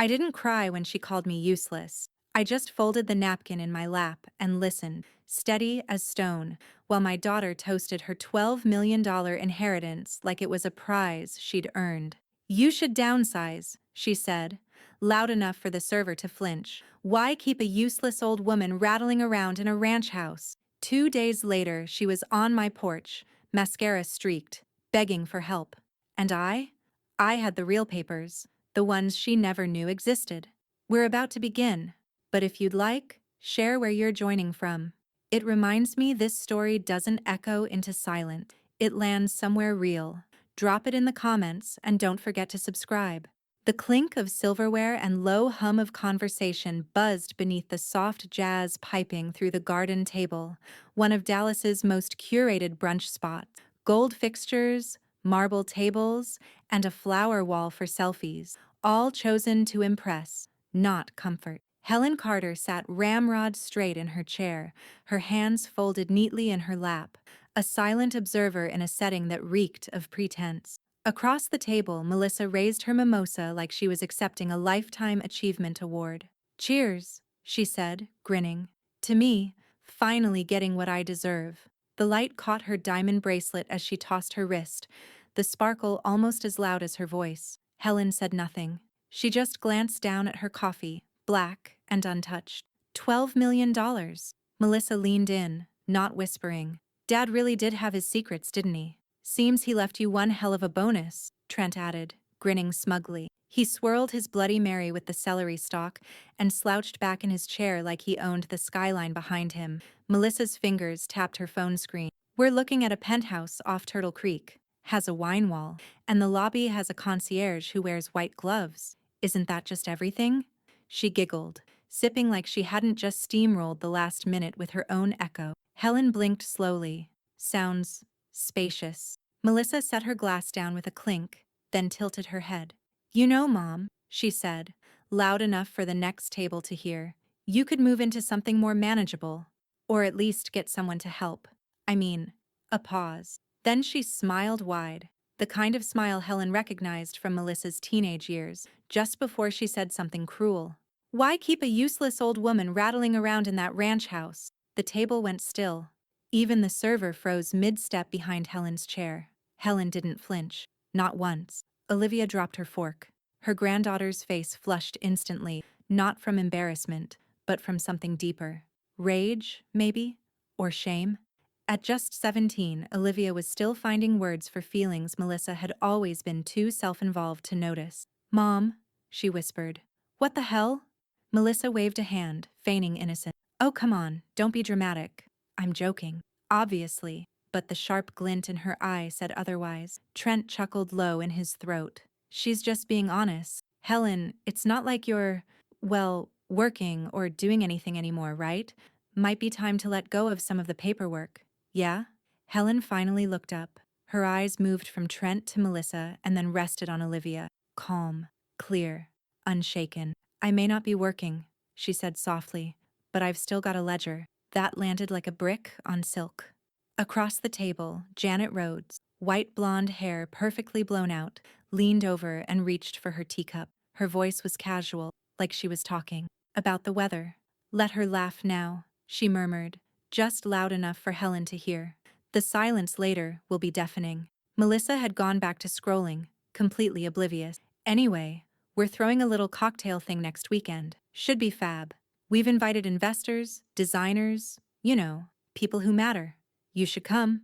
I didn't cry when she called me useless. I just folded the napkin in my lap and listened, steady as stone, while my daughter toasted her $12 million inheritance like it was a prize she'd earned. You should downsize, she said, loud enough for the server to flinch. Why keep a useless old woman rattling around in a ranch house? 2 days later, she was on my porch, mascara streaked, begging for help. And I had the real papers, the ones she never knew existed. We're about to begin, but if you'd like, share where you're joining from. It reminds me this story doesn't echo into silence. It lands somewhere real. Drop it in the comments and don't forget to subscribe. The clink of silverware and low hum of conversation buzzed beneath the soft jazz piping through the garden table, one of Dallas's most curated brunch spots. Gold fixtures, marble tables, and a flower wall for selfies, all chosen to impress, not comfort. Helen Carter sat ramrod straight in her chair, her hands folded neatly in her lap, a silent observer in a setting that reeked of pretense. Across the table, Melissa raised her mimosa like she was accepting a Lifetime Achievement Award. Cheers, she said, grinning. To me, finally getting what I deserve. The light caught her diamond bracelet as she tossed her wrist, the sparkle almost as loud as her voice. Helen said nothing. She just glanced down at her coffee, black and untouched. $12 million. Melissa leaned in, not whispering. Dad really did have his secrets, didn't he? Seems he left you one hell of a bonus, Trent added, grinning smugly. He swirled his Bloody Mary with the celery stalk and slouched back in his chair like he owned the skyline behind him. Melissa's fingers tapped her phone screen. We're looking at a penthouse off Turtle Creek. Has a wine wall, and the lobby has a concierge who wears white gloves. Isn't that just everything? She giggled, sipping like she hadn't just steamrolled the last minute with her own echo. Helen blinked slowly. Sounds spacious. Melissa set her glass down with a clink, then tilted her head. You know, Mom, she said, loud enough for the next table to hear. You could move into something more manageable. Or at least get someone to help. I mean, a pause. Then she smiled wide, the kind of smile Helen recognized from Melissa's teenage years, just before she said something cruel. Why keep a useless old woman rattling around in that ranch house? The table went still. Even the server froze mid-step behind Helen's chair. Helen didn't flinch. Not once. Olivia dropped her fork. Her granddaughter's face flushed instantly, not from embarrassment, but from something deeper. Rage, maybe? Or shame? At just 17, Olivia was still finding words for feelings Melissa had always been too self-involved to notice. Mom, she whispered. What the hell? Melissa waved a hand, feigning innocence. Oh, come on, don't be dramatic. I'm joking. Obviously, but the sharp glint in her eye said otherwise. Trent chuckled low in his throat. She's just being honest. Helen, it's not like you're, well, working or doing anything anymore, right? Might be time to let go of some of the paperwork. Yeah? Helen finally looked up. Her eyes moved from Trent to Melissa and then rested on Olivia. Calm, clear, unshaken. I may not be working, she said softly, but I've still got a ledger. That landed like a brick on silk. Across the table, Janet Rhodes, white blonde hair perfectly blown out, leaned over and reached for her teacup. Her voice was casual, like she was talking about the weather. Let her laugh now, she murmured, just loud enough for Helen to hear. The silence later will be deafening. Melissa had gone back to scrolling, completely oblivious. Anyway, we're throwing a little cocktail thing next weekend. Should be fab. We've invited investors, designers, people who matter. You should come.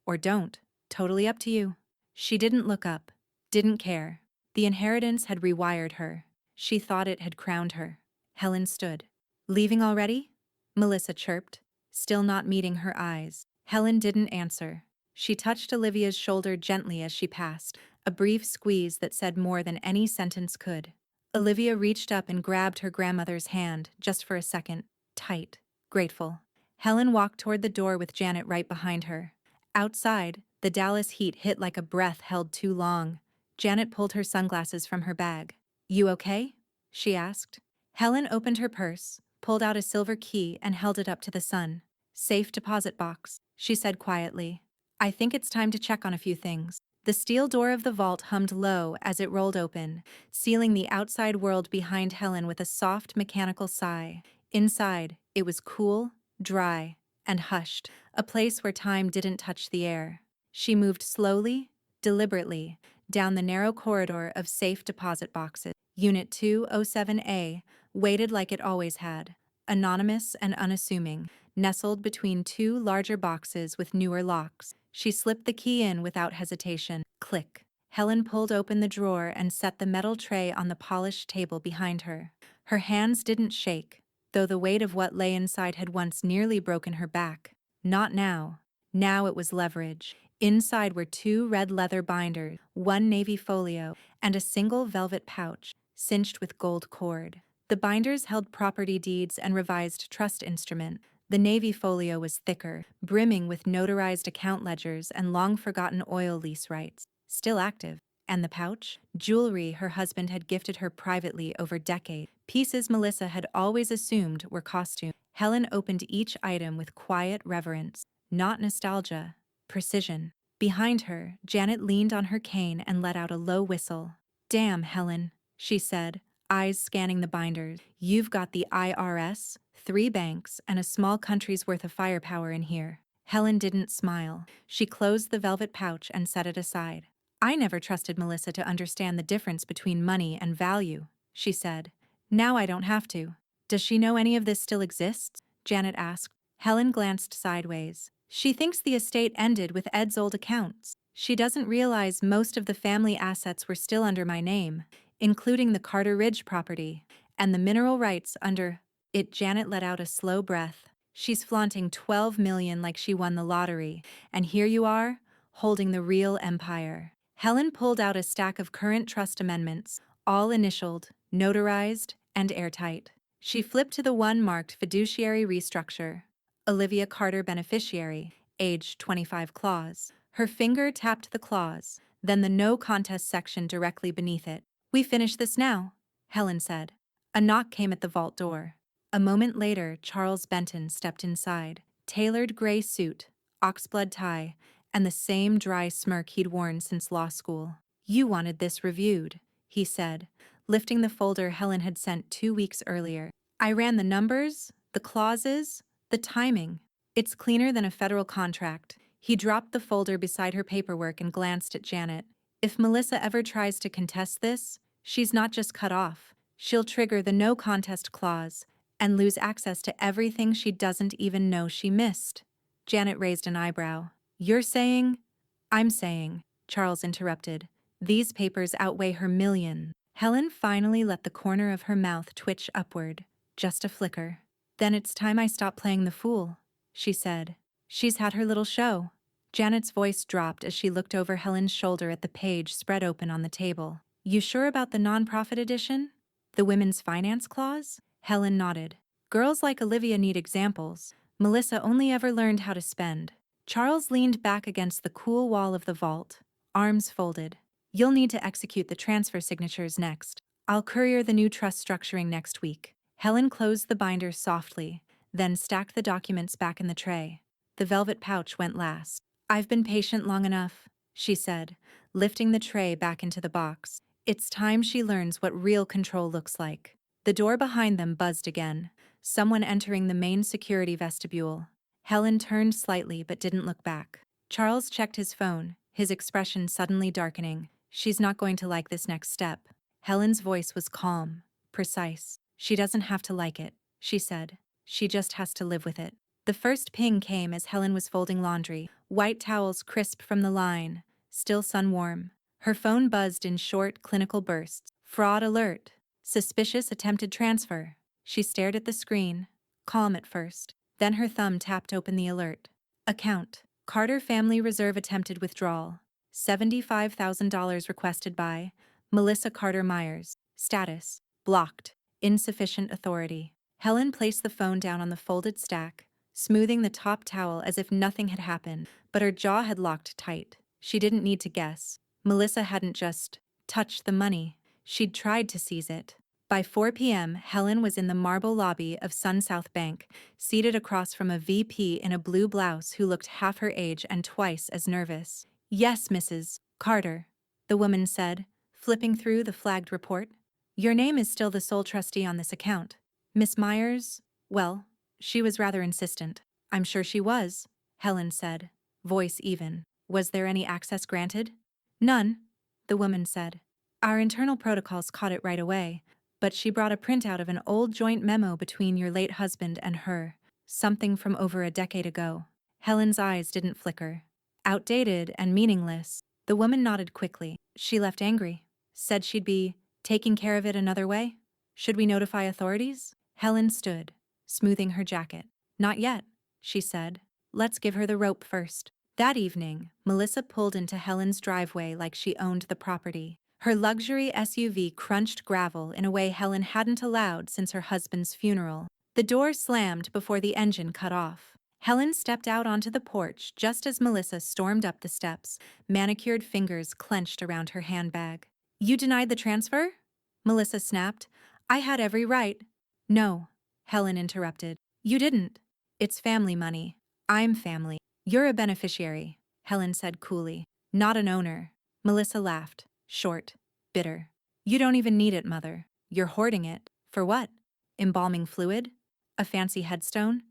Or don't. Totally up to you. She didn't look up. Didn't care. The inheritance had rewired her. She thought it had crowned her. Helen stood. Leaving already? Melissa chirped, still not meeting her eyes. Helen didn't answer. She touched Olivia's shoulder gently as she passed, a brief squeeze that said more than any sentence could. Olivia reached up and grabbed her grandmother's hand, just for a second, tight, grateful. Helen walked toward the door with Janet right behind her. Outside, the Dallas heat hit like a breath held too long. Janet pulled her sunglasses from her bag. You okay? She asked. Helen opened her purse, pulled out a silver key and held it up to the sun. Safe deposit box, she said quietly. I think it's time to check on a few things. The steel door of the vault hummed low as it rolled open, sealing the outside world behind Helen with a soft mechanical sigh. Inside, it was cool, dry, and hushed, a place where time didn't touch the air. She moved slowly, deliberately, down the narrow corridor of safe deposit boxes. Unit 207A waited like it always had, anonymous and unassuming, nestled between two larger boxes with newer locks. She slipped the key in without hesitation. Click. Helen pulled open the drawer and set the metal tray on the polished table behind her. Her hands didn't shake, though the weight of what lay inside had once nearly broken her back. Not now. Now it was leverage. Inside were two red leather binders, one navy folio, and a single velvet pouch, cinched with gold cord. The binders held property deeds and revised trust instrument. The navy folio was thicker, brimming with notarized account ledgers and long-forgotten oil lease rights, still active. And the pouch? Jewelry her husband had gifted her privately over decades, pieces Melissa had always assumed were costume. Helen opened each item with quiet reverence, not nostalgia, precision. Behind her, Janet leaned on her cane and let out a low whistle. "Damn, Helen," she said, eyes scanning the binders. "You've got the IRS, 3 banks, and a small country's worth of firepower in here." Helen didn't smile. She closed the velvet pouch and set it aside. "I never trusted Melissa to understand the difference between money and value," she said. "Now I don't have to." "Does she know any of this still exists?" Janet asked. Helen glanced sideways. "She thinks the estate ended with Ed's old accounts. She doesn't realize most of the family assets were still under my name, including the Carter Ridge property, and the mineral rights under it." Janet let out a slow breath. "She's flaunting $12 million like she won the lottery, and here you are, holding the real empire." Helen pulled out a stack of current trust amendments, all initialed, notarized, and airtight. She flipped to the one marked Fiduciary Restructure. Olivia Carter Beneficiary, age 25 clause. Her finger tapped the clause, then the no contest section directly beneath it. "We finish this now," Helen said. A knock came at the vault door. A moment later, Charles Benton stepped inside. Tailored gray suit, oxblood tie, and the same dry smirk he'd worn since law school. "You wanted this reviewed," he said, lifting the folder Helen had sent 2 weeks earlier. "I ran the numbers, the clauses, the timing. It's cleaner than a federal contract." He dropped the folder beside her paperwork and glanced at Janet. "If Melissa ever tries to contest this, she's not just cut off. She'll trigger the no contest clause and lose access to everything she doesn't even know she missed." Janet raised an eyebrow. "You're saying?" "I'm saying," Charles interrupted. "These papers outweigh her million." Helen finally let the corner of her mouth twitch upward. Just a flicker. "Then it's time I stop playing the fool," she said. "She's had her little show." Janet's voice dropped as she looked over Helen's shoulder at the page spread open on the table. "You sure about the nonprofit edition? The women's finance clause?" Helen nodded. "Girls like Olivia need examples. Melissa only ever learned how to spend." Charles leaned back against the cool wall of the vault, arms folded. "You'll need to execute the transfer signatures next. I'll courier the new trust structuring next week." Helen closed the binder softly, then stacked the documents back in the tray. The velvet pouch went last. "I've been patient long enough," she said, lifting the tray back into the box. "It's time she learns what real control looks like." The door behind them buzzed again, someone entering the main security vestibule. Helen turned slightly but didn't look back. Charles checked his phone, his expression suddenly darkening. "She's not going to like this next step." Helen's voice was calm, precise. "She doesn't have to like it," she said. "She just has to live with it." The first ping came as Helen was folding laundry, white towels crisp from the line, still sun-warm. Her phone buzzed in short, clinical bursts. "Fraud alert. Suspicious attempted transfer." She stared at the screen, calm at first. Then her thumb tapped open the alert. "Account. Carter Family Reserve attempted withdrawal. $75,000 requested by Melissa Carter Myers. Status: blocked. Insufficient authority." Helen placed the phone down on the folded stack, smoothing the top towel as if nothing had happened, but her jaw had locked tight. She didn't need to guess. Melissa hadn't just touched the money. She'd tried to seize it. By 4 p.m., Helen was in the marble lobby of Sun South Bank, seated across from a VP in a blue blouse who looked half her age and twice as nervous. "Yes, Mrs. Carter, the woman said, flipping through the flagged report. Your name is still the sole trustee on this account. Miss Myers, well, she was rather insistent. I'm sure she was, Helen said, voice even. Was there any access granted? None, the woman said. Our internal protocols caught it right away, but she brought a printout of an old joint memo between your late husband and her, something from over a decade ago. Helen's eyes didn't flicker. Outdated and meaningless. The woman nodded quickly. She left angry. Said she'd be taking care of it another way. Should we notify authorities? Helen stood, smoothing her jacket. Not yet, she said. Let's give her the rope first. That evening, Melissa pulled into Helen's driveway like she owned the property. Her luxury SUV crunched gravel in a way Helen hadn't allowed since her husband's funeral. The door slammed before the engine cut off. Helen stepped out onto the porch just as Melissa stormed up the steps, manicured fingers clenched around her handbag. You denied the transfer? Melissa snapped. I had every right. No, Helen interrupted. You didn't. It's family money. I'm family. You're a beneficiary, Helen said coolly. Not an owner. Melissa laughed, short, bitter. You don't even need it, Mother. You're hoarding it. For what? Embalming fluid? A fancy headstone?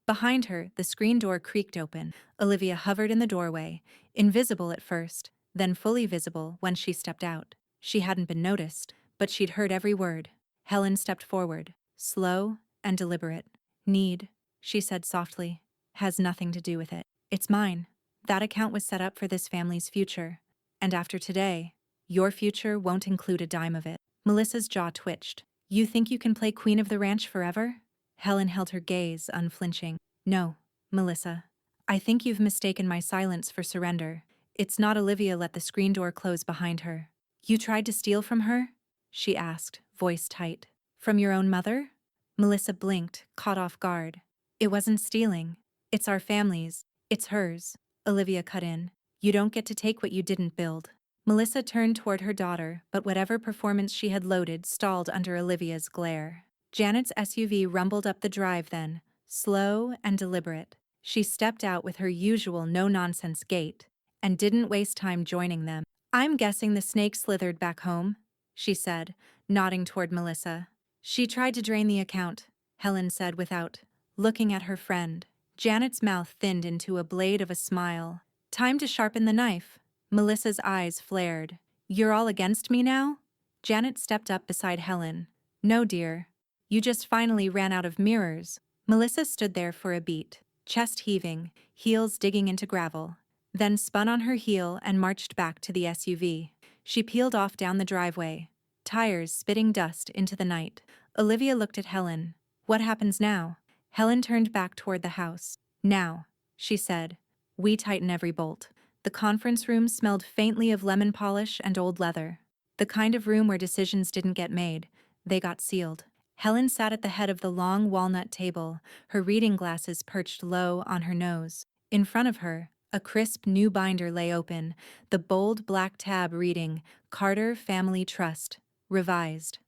Behind her, the screen door creaked open. Olivia hovered in the doorway, invisible at first, then fully visible when she stepped out. She hadn't been noticed, but she'd heard every word. Helen stepped forward, slow and deliberate. Need, she said softly, has nothing to do with it. It's mine. That account was set up for this family's future. And after today, your future won't include a dime of it. Melissa's jaw twitched. You think you can play queen of the ranch forever? Helen held her gaze, unflinching. No, Melissa. I think you've mistaken my silence for surrender. It's not. Olivia let the screen door close behind her. You tried to steal from her? She asked, voice tight. From your own mother? Melissa blinked, caught off guard. It wasn't stealing. It's our family's. It's hers. Olivia cut in. You don't get to take what you didn't build. Melissa turned toward her daughter, but whatever performance she had loaded stalled under Olivia's glare. Janet's SUV rumbled up the drive then, slow and deliberate. She stepped out with her usual no-nonsense gait, and didn't waste time joining them. I'm guessing the snake slithered back home, she said, nodding toward Melissa. She tried to drain the account, Helen said without looking at her friend. Janet's mouth thinned into a blade of a smile. Time to sharpen the knife. Melissa's eyes flared. You're all against me now? Janet stepped up beside Helen. No, dear. You just finally ran out of mirrors. Melissa stood there for a beat, chest heaving, heels digging into gravel, then spun on her heel and marched back to the SUV. She peeled off down the driveway, tires spitting dust into the night. Olivia looked at Helen. What happens now? Helen turned back toward the house. Now, she said, we tighten every bolt. The conference room smelled faintly of lemon polish and old leather. The kind of room where decisions didn't get made, they got sealed. Helen sat at the head of the long walnut table, her reading glasses perched low on her nose. In front of her, a crisp new binder lay open, the bold black tab reading, Carter Family Trust, Revised.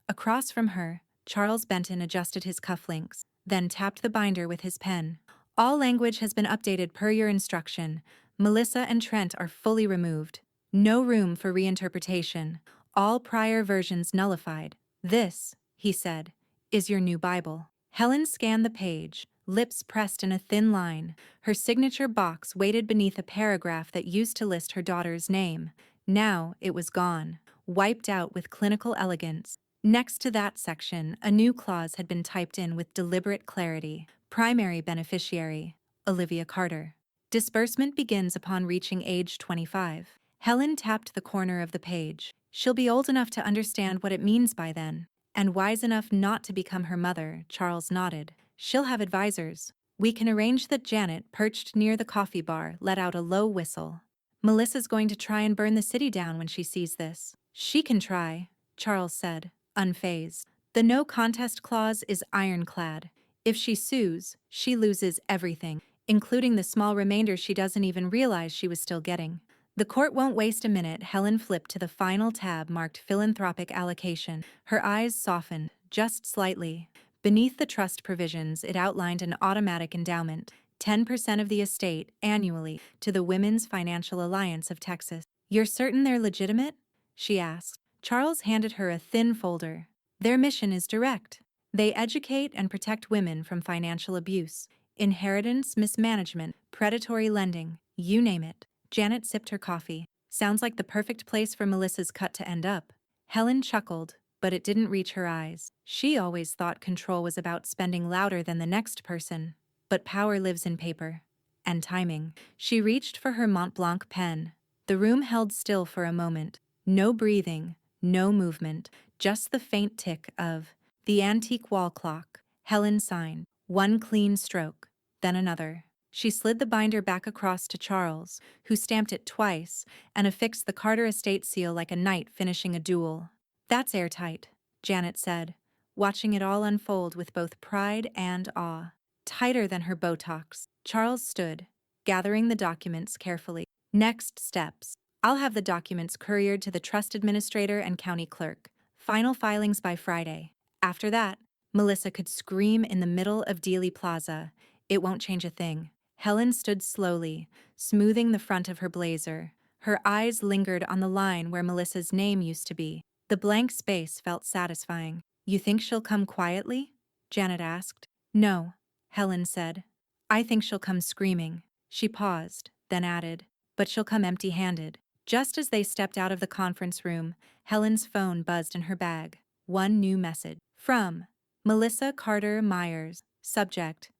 Across from her, Charles Benton adjusted his cufflinks, then tapped the binder with his pen. All language has been updated per your instruction. Melissa and Trent are fully removed. No room for reinterpretation. All prior versions nullified. This, he said, is your new Bible. Helen scanned the page, lips pressed in a thin line. Her signature box waited beneath a paragraph that used to list her daughter's name. Now it was gone, wiped out with clinical elegance. Next to that section, a new clause had been typed in with deliberate clarity. Primary beneficiary, Olivia Carter. Disbursement begins upon reaching age 25. Helen tapped the corner of the page. She'll be old enough to understand what it means by then. And wise enough not to become her mother, Charles nodded. She'll have advisors. We can arrange that. Janet, perched near the coffee bar, let out a low whistle. Melissa's going to try and burn the city down when she sees this. She can try, Charles said, unfazed. The no contest clause is ironclad. If she sues, she loses everything, including the small remainder she doesn't even realize she was still getting. The court won't waste a minute. Helen flipped to the final tab marked Philanthropic Allocation. Her eyes softened, just slightly. Beneath the trust provisions, it outlined an automatic endowment, 10% of the estate, annually, to the Women's Financial Alliance of Texas. You're certain they're legitimate? She asked. Charles handed her a thin folder. Their mission is direct. They educate and protect women from financial abuse, inheritance mismanagement, predatory lending, you name it. Janet sipped her coffee. Sounds like the perfect place for Melissa's cut to end up. Helen chuckled, but it didn't reach her eyes. She always thought control was about spending louder than the next person. But power lives in paper. And timing. She reached for her Mont Blanc pen. The room held still for a moment. No breathing, no movement, just the faint tick of the antique wall clock. Helen signed. One clean stroke, then another. She slid the binder back across to Charles, who stamped it twice and affixed the Carter estate seal like a knight finishing a duel. That's airtight, Janet said, watching it all unfold with both pride and awe. Tighter than her Botox. Charles stood, gathering the documents carefully. Next steps. I'll have the documents couriered to the trust administrator and county clerk. Final filings by Friday. After that, Melissa could scream in the middle of Dealey Plaza. It won't change a thing. Helen stood slowly, smoothing the front of her blazer. Her eyes lingered on the line where Melissa's name used to be. The blank space felt satisfying. You think she'll come quietly? Janet asked. No, Helen said. I think she'll come screaming. She paused, then added, but she'll come empty-handed. Just as they stepped out of the conference room, Helen's phone buzzed in her bag. One new message. From Melissa Carter Myers. Subject.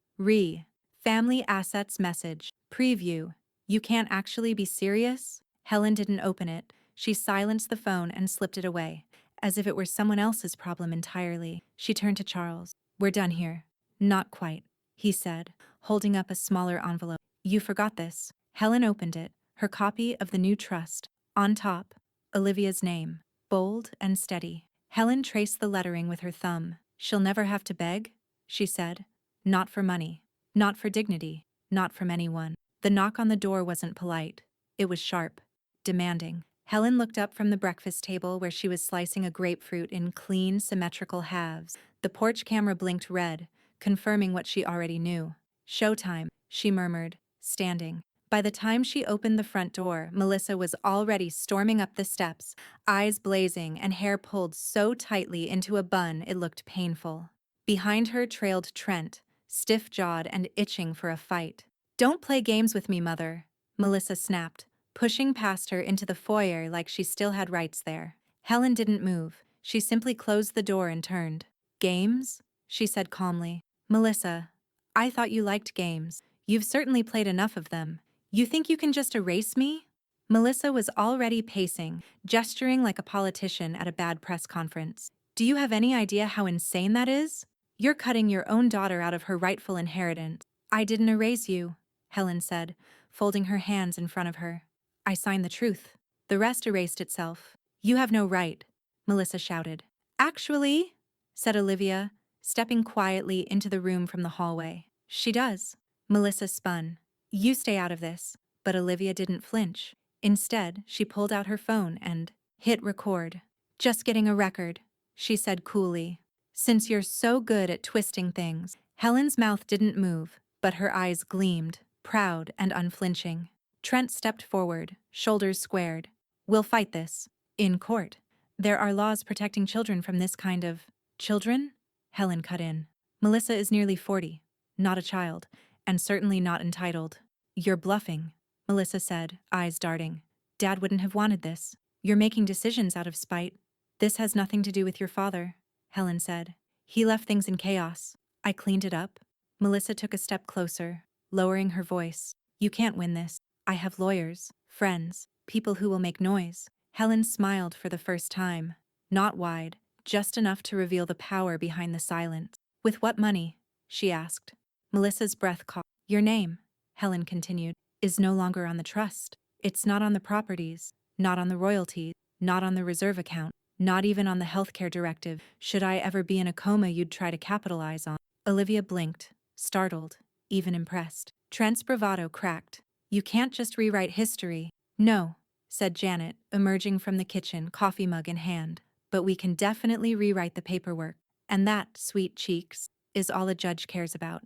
Family assets message. Preview. You can't actually be serious? Helen didn't open it. She silenced the phone and slipped it away, as if it were someone else's problem entirely. She turned to Charles. We're done here. Not quite, he said, holding up a smaller envelope. You forgot this. Helen opened it. Her copy of the new trust. On top, Olivia's name. Bold and steady. Helen traced the lettering with her thumb. She'll never have to beg, she said. Not for money. Not for dignity. Not from anyone. The knock on the door wasn't polite. It was sharp. Demanding. Helen looked up from the breakfast table where she was slicing a grapefruit in clean, symmetrical halves. The porch camera blinked red, confirming what she already knew. Showtime, she murmured, standing. By the time she opened the front door, Melissa was already storming up the steps, eyes blazing and hair pulled so tightly into a bun it looked painful. Behind her trailed Trent, stiff-jawed and itching for a fight. Don't play games with me, Mother, Melissa snapped, pushing past her into the foyer like she still had rights there. Helen didn't move. She simply closed the door and turned. Games? She said calmly. Melissa, I thought you liked games. You've certainly played enough of them. You think you can just erase me? Melissa was already pacing, gesturing like a politician at a bad press conference. Do you have any idea how insane that is? You're cutting your own daughter out of her rightful inheritance. I didn't erase you, Helen said, folding her hands in front of her. I signed the truth. The rest erased itself. You have no right, Melissa shouted. Actually, said Olivia, stepping quietly into the room from the hallway. She does. Melissa spun. You stay out of this. But Olivia didn't flinch. Instead, she pulled out her phone and hit record. Just getting a record, she said coolly. Since you're so good at twisting things. Helen's mouth didn't move, but her eyes gleamed, proud and unflinching. Trent stepped forward, shoulders squared. We'll fight this. In court. There are laws protecting children from this kind of… Children? Helen cut in. Melissa is nearly 40. Not a child. And certainly not entitled. You're bluffing, Melissa said, eyes darting. Dad wouldn't have wanted this. You're making decisions out of spite. This has nothing to do with your father, Helen said. He left things in chaos. I cleaned it up. Melissa took a step closer, lowering her voice. You can't win this. I have lawyers, friends, people who will make noise. Helen smiled for the first time. Not wide, just enough to reveal the power behind the silence. With what money? She asked. Melissa's breath caught. Your name, Helen continued, is no longer on the trust. It's not on the properties, not on the royalties, not on the reserve account, not even on the healthcare directive. Should I ever be in a coma you'd try to capitalize on? Olivia blinked, startled, even impressed. Trent's bravado cracked. You can't just rewrite history. No, said Janet, emerging from the kitchen, coffee mug in hand. But we can definitely rewrite the paperwork. And that, sweet cheeks, is all a judge cares about.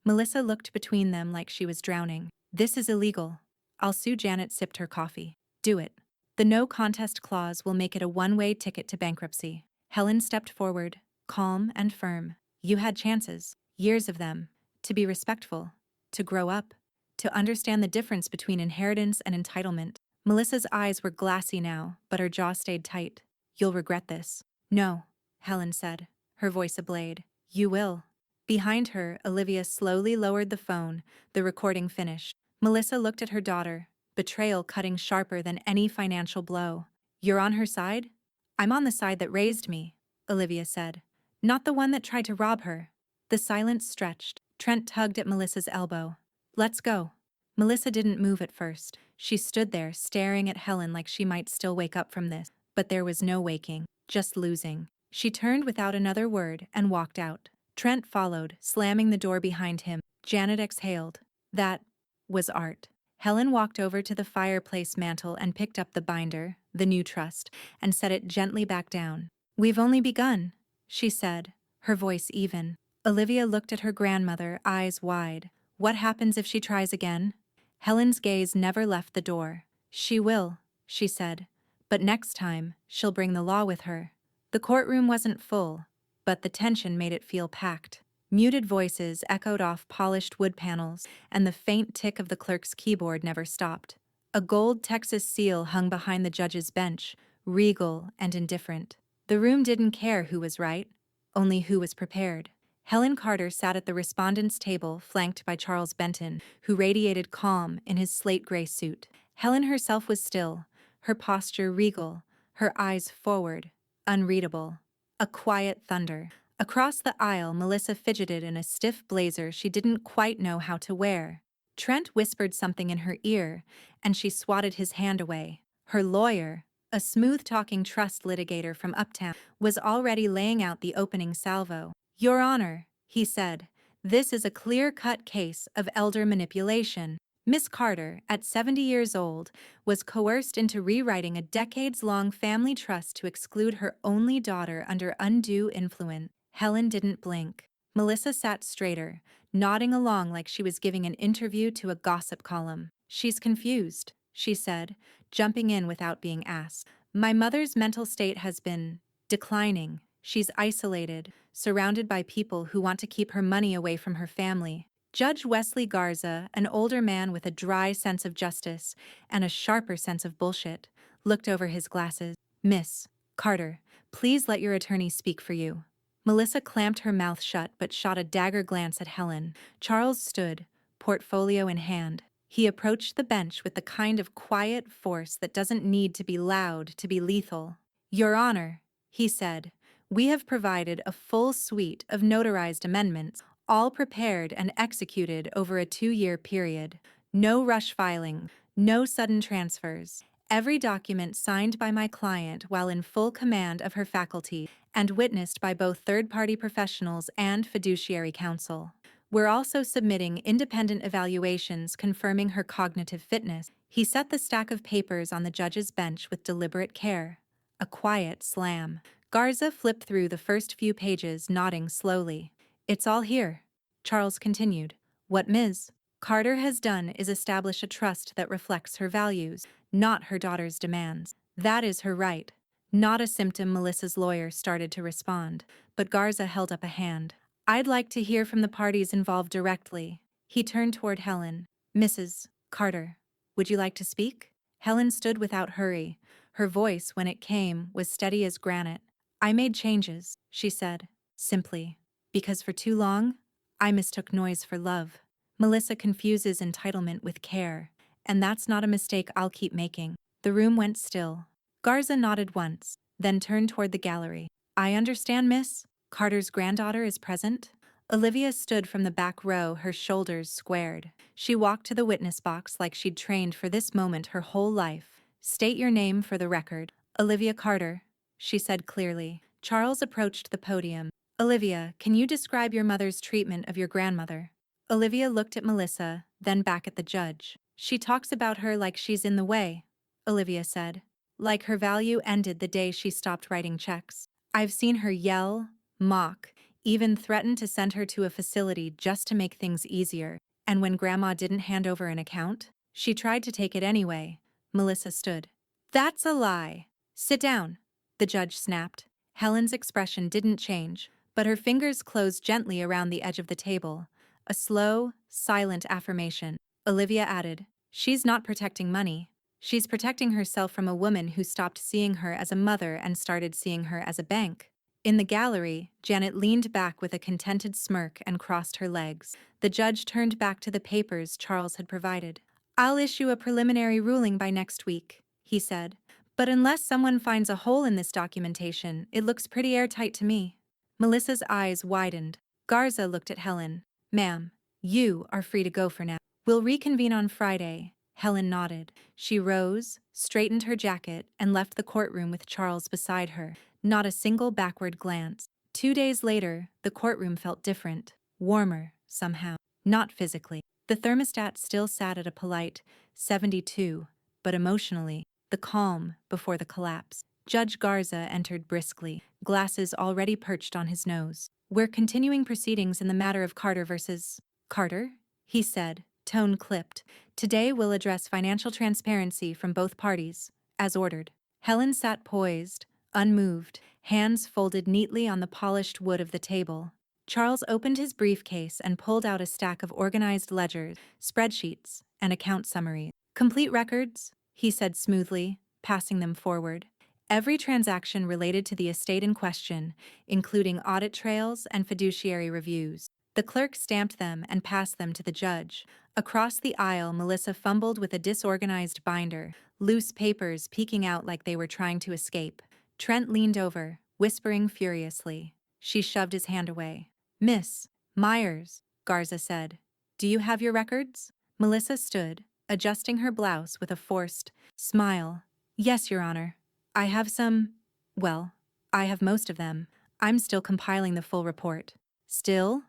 Melissa looked between them like she was drowning. This is illegal. I'll sue. Janet sipped her coffee. Do it. The no contest clause will make it a one-way ticket to bankruptcy. Helen stepped forward, calm and firm. You had chances, years of them, to be respectful, to grow up, to understand the difference between inheritance and entitlement. Melissa's eyes were glassy now, but her jaw stayed tight. You'll regret this. No, Helen said, her voice ablaze. You will. Behind her, Olivia slowly lowered the phone, the recording finished. Melissa looked at her daughter, betrayal cutting sharper than any financial blow. You're on her side? I'm on the side that raised me, Olivia said. Not the one that tried to rob her. The silence stretched. Trent tugged at Melissa's elbow. Let's go. Melissa didn't move at first. She stood there, staring at Helen like she might still wake up from this. But there was no waking, just losing. She turned without another word and walked out. Trent followed, slamming the door behind him. Janet exhaled. That was art. Helen walked over to the fireplace mantel and picked up the binder, the new trust, and set it gently back down. We've only begun, she said, her voice even. Olivia looked at her grandmother, eyes wide. What happens if she tries again? Helen's gaze never left the door. She will, she said. But next time, she'll bring the law with her. The courtroom wasn't full, but the tension made it feel packed. Muted voices echoed off polished wood panels, and the faint tick of the clerk's keyboard never stopped. A gold Texas seal hung behind the judge's bench, regal and indifferent. The room didn't care who was right, only who was prepared. Helen Carter sat at the respondents' table, flanked by Charles Benton, who radiated calm in his slate-gray suit. Helen herself was still, her posture regal, her eyes forward, unreadable. A quiet thunder. Across the aisle, Melissa fidgeted in a stiff blazer she didn't quite know how to wear. Trent whispered something in her ear, and she swatted his hand away. Her lawyer, a smooth-talking trust litigator from Uptown, was already laying out the opening salvo. Your Honor, he said, this is a clear-cut case of elder manipulation. Miss Carter, at 70 years old, was coerced into rewriting a decades-long family trust to exclude her only daughter under undue influence. Helen didn't blink. Melissa sat straighter, nodding along like she was giving an interview to a gossip column. She's confused, she said, jumping in without being asked. My mother's mental state has been declining. She's isolated, surrounded by people who want to keep her money away from her family. Judge Wesley Garza, an older man with a dry sense of justice and a sharper sense of bullshit, looked over his glasses. Miss Carter, please let your attorney speak for you. Melissa clamped her mouth shut but shot a dagger glance at Helen. Charles stood, portfolio in hand. He approached the bench with the kind of quiet force that doesn't need to be loud to be lethal. Your Honor, he said, we have provided a full suite of notarized amendments, all prepared and executed over a 2-year period. No rush filing, no sudden transfers. Every document signed by my client while in full command of her faculty and witnessed by both third-party professionals and fiduciary counsel. We're also submitting independent evaluations confirming her cognitive fitness. He set the stack of papers on the judge's bench with deliberate care. A quiet slam. Garza flipped through the first few pages, nodding slowly. It's all here, Charles continued. What Ms. Carter has done is establish a trust that reflects her values, not her daughter's demands. That is her right. Not a symptom. Melissa's lawyer started to respond, but Garza held up a hand. I'd like to hear from the parties involved directly. He turned toward Helen. Mrs. Carter, would you like to speak? Helen stood without hurry. Her voice, when it came, was steady as granite. I made changes, she said, simply, because for too long, I mistook noise for love. Melissa confuses entitlement with care, and that's not a mistake I'll keep making. The room went still. Garza nodded once, then turned toward the gallery. I understand, miss. Carter's granddaughter is present? Olivia stood from the back row, her shoulders squared. She walked to the witness box like she'd trained for this moment her whole life. State your name for the record. Olivia Carter, she said clearly. Charles approached the podium. Olivia, can you describe your mother's treatment of your grandmother? Olivia looked at Melissa, then back at the judge. She talks about her like she's in the way, Olivia said. Like her value ended the day she stopped writing checks. I've seen her yell, mock, even threaten to send her to a facility just to make things easier. And when Grandma didn't hand over an account, she tried to take it anyway. Melissa stood. That's a lie. Sit down, the judge snapped. Helen's expression didn't change, but her fingers closed gently around the edge of the table. A slow, silent affirmation. Olivia added, "She's not protecting money. She's protecting herself from a woman who stopped seeing her as a mother and started seeing her as a bank." In the gallery, Janet leaned back with a contented smirk and crossed her legs. The judge turned back to the papers Charles had provided. "I'll issue a preliminary ruling by next week," he said. "But unless someone finds a hole in this documentation, it looks pretty airtight to me." Melissa's eyes widened. Garza looked at Helen. "Ma'am, you are free to go for now. We'll reconvene on Friday." Helen nodded. She rose, straightened her jacket, and left the courtroom with Charles beside her. Not a single backward glance. 2 days later, the courtroom felt different, warmer, somehow. Not physically. The thermostat still sat at a polite 72, but emotionally, the calm before the collapse. Judge Garza entered briskly, glasses already perched on his nose. "We're continuing proceedings in the matter of Carter versus Carter," he said, tone clipped. "Today we'll address financial transparency from both parties, as ordered." Helen sat poised, unmoved, hands folded neatly on the polished wood of the table. Charles opened his briefcase and pulled out a stack of organized ledgers, spreadsheets, and account summaries. "Complete records," he said smoothly, passing them forward. "Every transaction related to the estate in question, including audit trails and fiduciary reviews." The clerk stamped them and passed them to the judge. Across the aisle, Melissa fumbled with a disorganized binder, loose papers peeking out like they were trying to escape. Trent leaned over, whispering furiously. She shoved his hand away. "Miss Myers," Garza said, "do you have your records?" Melissa stood, adjusting her blouse with a forced smile. "Yes, Your Honor. I have some. Well, I have most of them. I'm still compiling the full report." "Still?"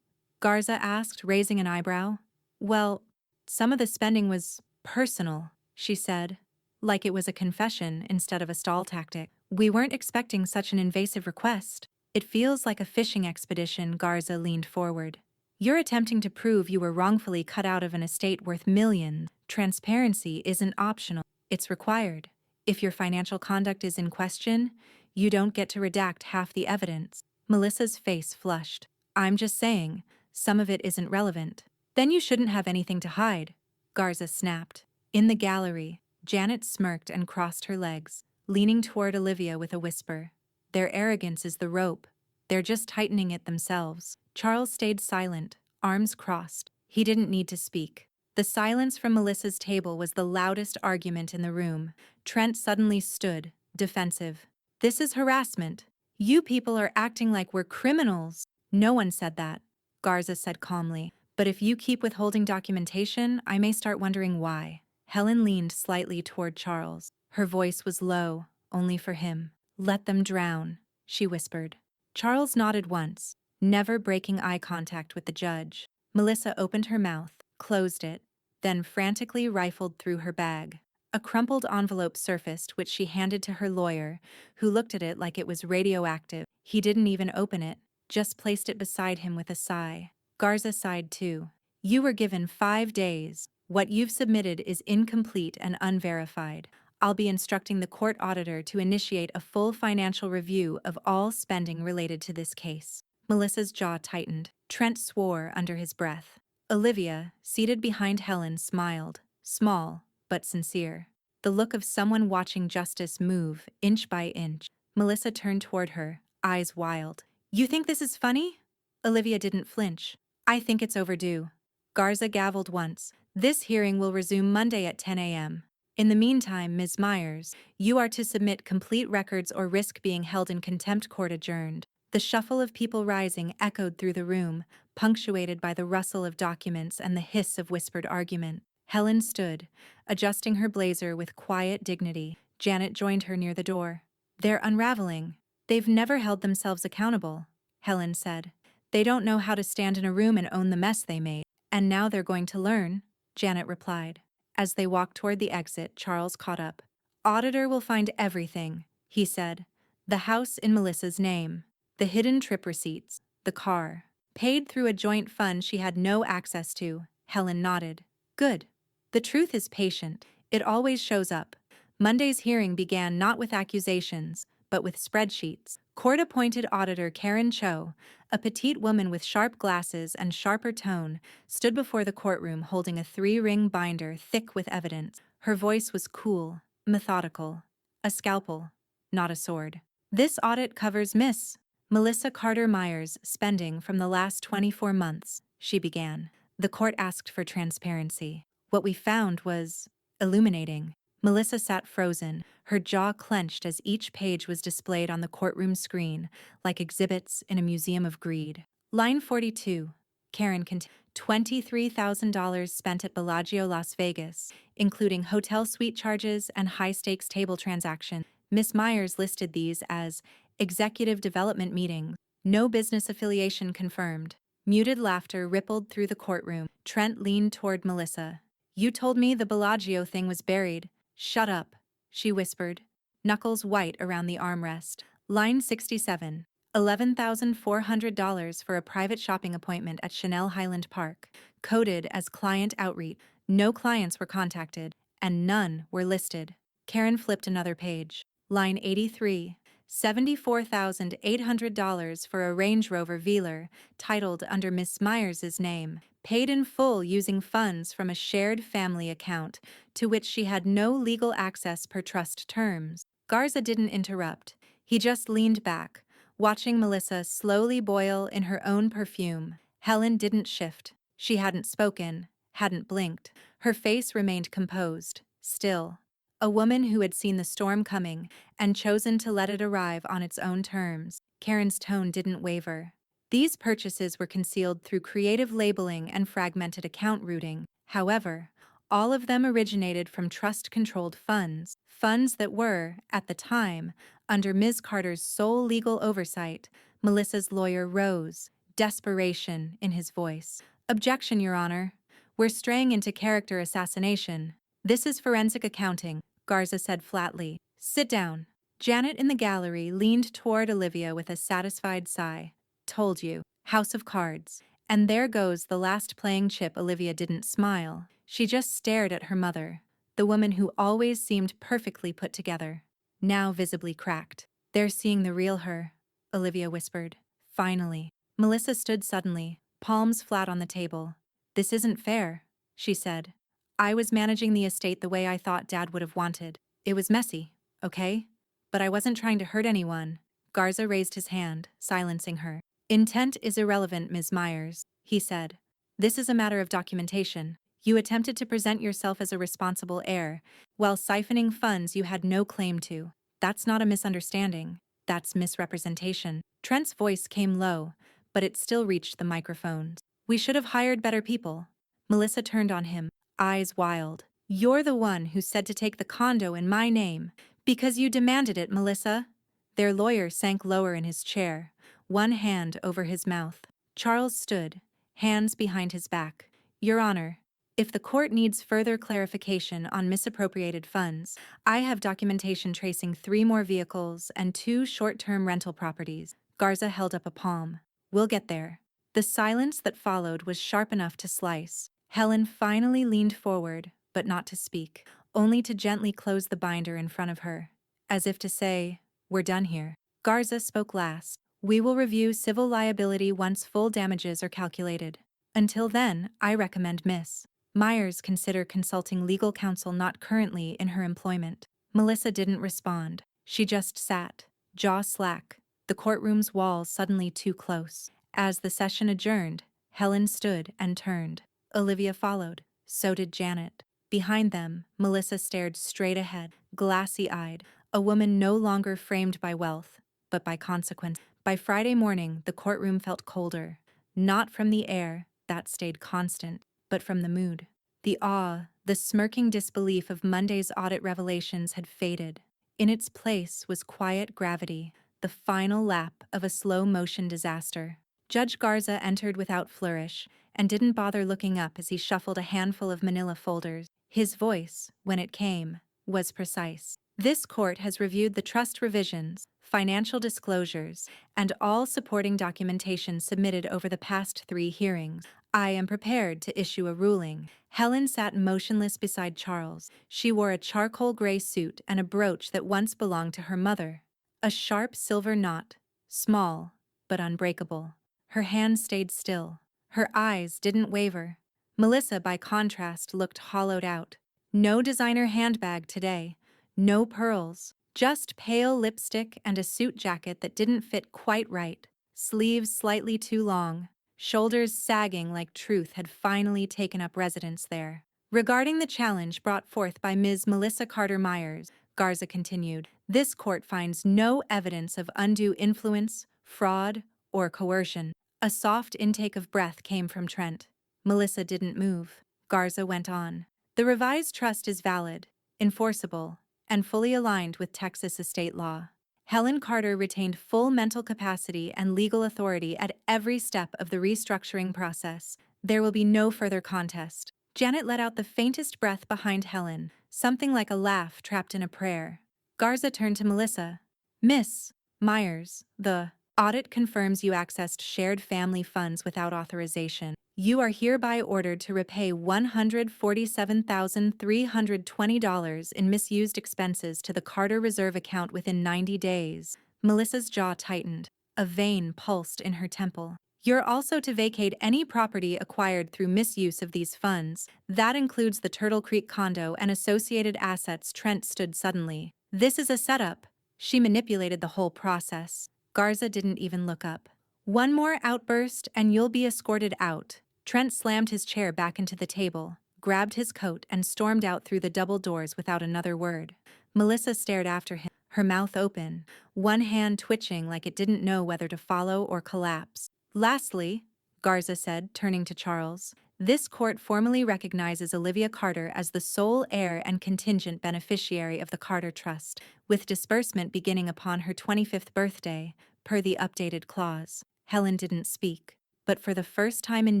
Garza asked, raising an eyebrow. "Well, some of the spending was personal," she said, like it was a confession instead of a stall tactic. "We weren't expecting such an invasive request." "It feels like a fishing expedition," Garza leaned forward. "You're attempting to prove you were wrongfully cut out of an estate worth millions. Transparency isn't optional, it's required. If your financial conduct is in question, you don't get to redact half the evidence." Melissa's face flushed. "I'm just saying, some of it isn't relevant." "Then you shouldn't have anything to hide," Garza snapped. In the gallery, Janet smirked and crossed her legs, leaning toward Olivia with a whisper. "Their arrogance is the rope. They're just tightening it themselves." Charles stayed silent, arms crossed. He didn't need to speak. The silence from Melissa's table was the loudest argument in the room. Trent suddenly stood, defensive. "This is harassment. You people are acting like we're criminals." "No one said that," Garza said calmly. "But if you keep withholding documentation, I may start wondering why." Helen leaned slightly toward Charles. Her voice was low, only for him. "Let them drown," she whispered. Charles nodded once, never breaking eye contact with the judge. Melissa opened her mouth, closed it, then frantically rifled through her bag. A crumpled envelope surfaced, which she handed to her lawyer, who looked at it like it was radioactive. He didn't even open it, just placed it beside him with a sigh. Garza sighed too. "You were given 5 days. What you've submitted is incomplete and unverified. I'll be instructing the court auditor to initiate a full financial review of all spending related to this case." Melissa's jaw tightened. Trent swore under his breath. Olivia, seated behind Helen, smiled, small but sincere. The look of someone watching justice move, inch by inch. Melissa turned toward her, eyes wild. "You think this is funny?" Olivia didn't flinch. "I think it's overdue." Garza gavelled once. "This hearing will resume Monday at 10 a.m. In the meantime, Ms. Myers, you are to submit complete records or risk being held in contempt. Court adjourned." The shuffle of people rising echoed through the room, punctuated by the rustle of documents and the hiss of whispered argument. Helen stood, adjusting her blazer with quiet dignity. Janet joined her near the door. "They're unraveling. They've never held themselves accountable," Helen said. "They don't know how to stand in a room and own the mess they made. And now they're going to learn," Janet replied. As they walked toward the exit, Charles caught up. "Auditor will find everything," he said. "The house in Melissa's name, the hidden trip receipts, the car. Paid through a joint fund she had no access to." Helen nodded. "Good. The truth is patient. It always shows up. Monday's hearing began not with accusations, but with spreadsheets. Court-appointed auditor Karen Cho, a petite woman with sharp glasses and sharper tone, stood before the courtroom holding a 3-ring binder thick with evidence. Her voice was cool, methodical. A scalpel, not a sword. This audit covers Miss Melissa Carter Myers' spending from the last 24 months, she began. The court asked for transparency. What we found was illuminating. Melissa sat frozen, her jaw clenched as each page was displayed on the courtroom screen, like exhibits in a museum of greed. Line 42. Karen continued. $23,000 spent at Bellagio, Las Vegas, including hotel suite charges and high-stakes table transactions. Miss Myers listed these as executive development meetings. No business affiliation confirmed. Muted laughter rippled through the courtroom. Trent leaned toward Melissa. You told me the Bellagio thing was buried. Shut up, she whispered, knuckles white around the armrest. Line 67. $11,400 for a private shopping appointment at Chanel Highland Park. Coded as client outreach. No clients were contacted, and none were listed. Karen flipped another page. Line 83. $74,800 for a Range Rover Velar, titled under Miss Myers' name, paid in full using funds from a shared family account to which she had no legal access per trust terms. Garza didn't interrupt. He just leaned back, watching Melissa slowly boil in her own perfume. Helen didn't shift. She hadn't spoken, hadn't blinked. Her face remained composed, still. A woman who had seen the storm coming and chosen to let it arrive on its own terms. Karen's tone didn't waver. These purchases were concealed through creative labeling and fragmented account routing. However, all of them originated from trust-controlled funds, funds that were, at the time, under Ms. Carter's sole legal oversight. Melissa's lawyer rose, desperation in his voice. Objection, Your Honor. We're straying into character assassination. This is forensic accounting, Garza said flatly. Sit down. Janet in the gallery leaned toward Olivia with a satisfied sigh. Told you. House of Cards. And there goes the last playing chip. Olivia didn't smile. She just stared at her mother, the woman who always seemed perfectly put together, now visibly cracked. They're seeing the real her, Olivia whispered. Finally. Melissa stood suddenly, palms flat on the table. This isn't fair, she said. I was managing the estate the way I thought Dad would have wanted. It was messy, okay? But I wasn't trying to hurt anyone. Garza raised his hand, silencing her. Intent is irrelevant, Ms. Myers, he said. This is a matter of documentation. You attempted to present yourself as a responsible heir, while siphoning funds you had no claim to. That's not a misunderstanding. That's misrepresentation. Trent's voice came low, but it still reached the microphones. We should have hired better people. Melissa turned on him, eyes wild. You're the one who said to take the condo in my name, because you demanded it, Melissa. Their lawyer sank lower in his chair, one hand over his mouth. Charles stood, hands behind his back. Your Honor, if the court needs further clarification on misappropriated funds, I have documentation tracing 3 more vehicles and 2 short-term rental properties. Garza held up a palm. We'll get there. The silence that followed was sharp enough to slice. Helen finally leaned forward, but not to speak, only to gently close the binder in front of her, as if to say, we're done here. Garza spoke last. We will review civil liability once full damages are calculated. Until then, I recommend Miss Myers consider consulting legal counsel not currently in her employment. Melissa didn't respond. She just sat, jaw slack, the courtroom's walls suddenly too close. As the session adjourned, Helen stood and turned. Olivia followed. So did Janet. Behind them, Melissa stared straight ahead, glassy-eyed, a woman no longer framed by wealth, but by consequence. By Friday morning, the courtroom felt colder, not from the air, that stayed constant, but from the mood. The awe, the smirking disbelief of Monday's audit revelations had faded. In its place was quiet gravity, the final lap of a slow-motion disaster. Judge Garza entered without flourish and didn't bother looking up as he shuffled a handful of manila folders. His voice, when it came, was precise. This court has reviewed the trust revisions, financial disclosures, and all supporting documentation submitted over the past 3 hearings. I am prepared to issue a ruling. Helen sat motionless beside Charles. She wore a charcoal gray suit and a brooch that once belonged to her mother. A sharp silver knot, small but unbreakable. Her hands stayed still. Her eyes didn't waver. Melissa, by contrast, looked hollowed out. No designer handbag today. No pearls. Just pale lipstick and a suit jacket that didn't fit quite right. Sleeves slightly too long. Shoulders sagging like truth had finally taken up residence there. Regarding the challenge brought forth by Ms. Melissa Carter Myers, Garza continued, this court finds no evidence of undue influence, fraud, or coercion. A soft intake of breath came from Trent. Melissa didn't move. Garza went on. The revised trust is valid, enforceable, and fully aligned with Texas estate law. Helen Carter retained full mental capacity and legal authority at every step of the restructuring process. There will be no further contest. Janet let out the faintest breath behind Helen, something like a laugh trapped in a prayer. Garza turned to Melissa. Miss Myers, the audit confirms you accessed shared family funds without authorization. You are hereby ordered to repay $147,320 in misused expenses to the Carter Reserve account within 90 days. Melissa's jaw tightened. A vein pulsed in her temple. You're also to vacate any property acquired through misuse of these funds. That includes the Turtle Creek condo and associated assets. Trent stood suddenly. This is a setup. She manipulated the whole process. Garza didn't even look up. One more outburst and you'll be escorted out. Trent slammed his chair back into the table, grabbed his coat, and stormed out through the double doors without another word. Melissa stared after him, her mouth open, one hand twitching like it didn't know whether to follow or collapse. Lastly, Garza said, turning to Charles, this court formally recognizes Olivia Carter as the sole heir and contingent beneficiary of the Carter Trust, with disbursement beginning upon her 25th birthday, per the updated clause. Helen didn't speak, but for the first time in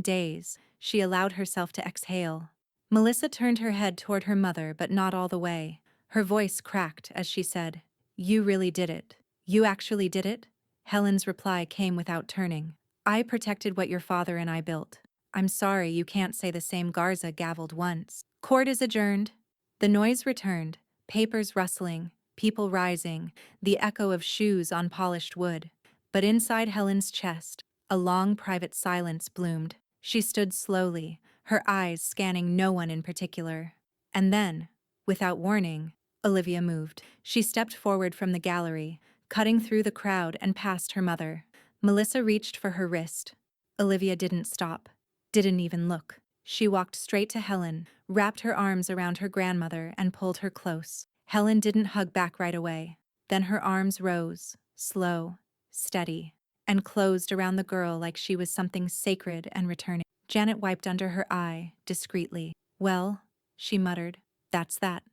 days, she allowed herself to exhale. Melissa turned her head toward her mother, but not all the way. Her voice cracked as she said, You really did it. You actually did it? Helen's reply came without turning. I protected what your father and I built. I'm sorry you can't say the same. Garza gavelled once. Court is adjourned. The noise returned, papers rustling, people rising, the echo of shoes on polished wood. But inside Helen's chest, a long private silence bloomed. She stood slowly, her eyes scanning no one in particular. And then, without warning, Olivia moved. She stepped forward from the gallery, cutting through the crowd and past her mother. Melissa reached for her wrist. Olivia didn't stop, didn't even look. She walked straight to Helen, wrapped her arms around her grandmother, and pulled her close. Helen didn't hug back right away. Then her arms rose, slow, steady, and closed around the girl like she was something sacred and returning. Janet wiped under her eye, discreetly. Well, she muttered, that's that.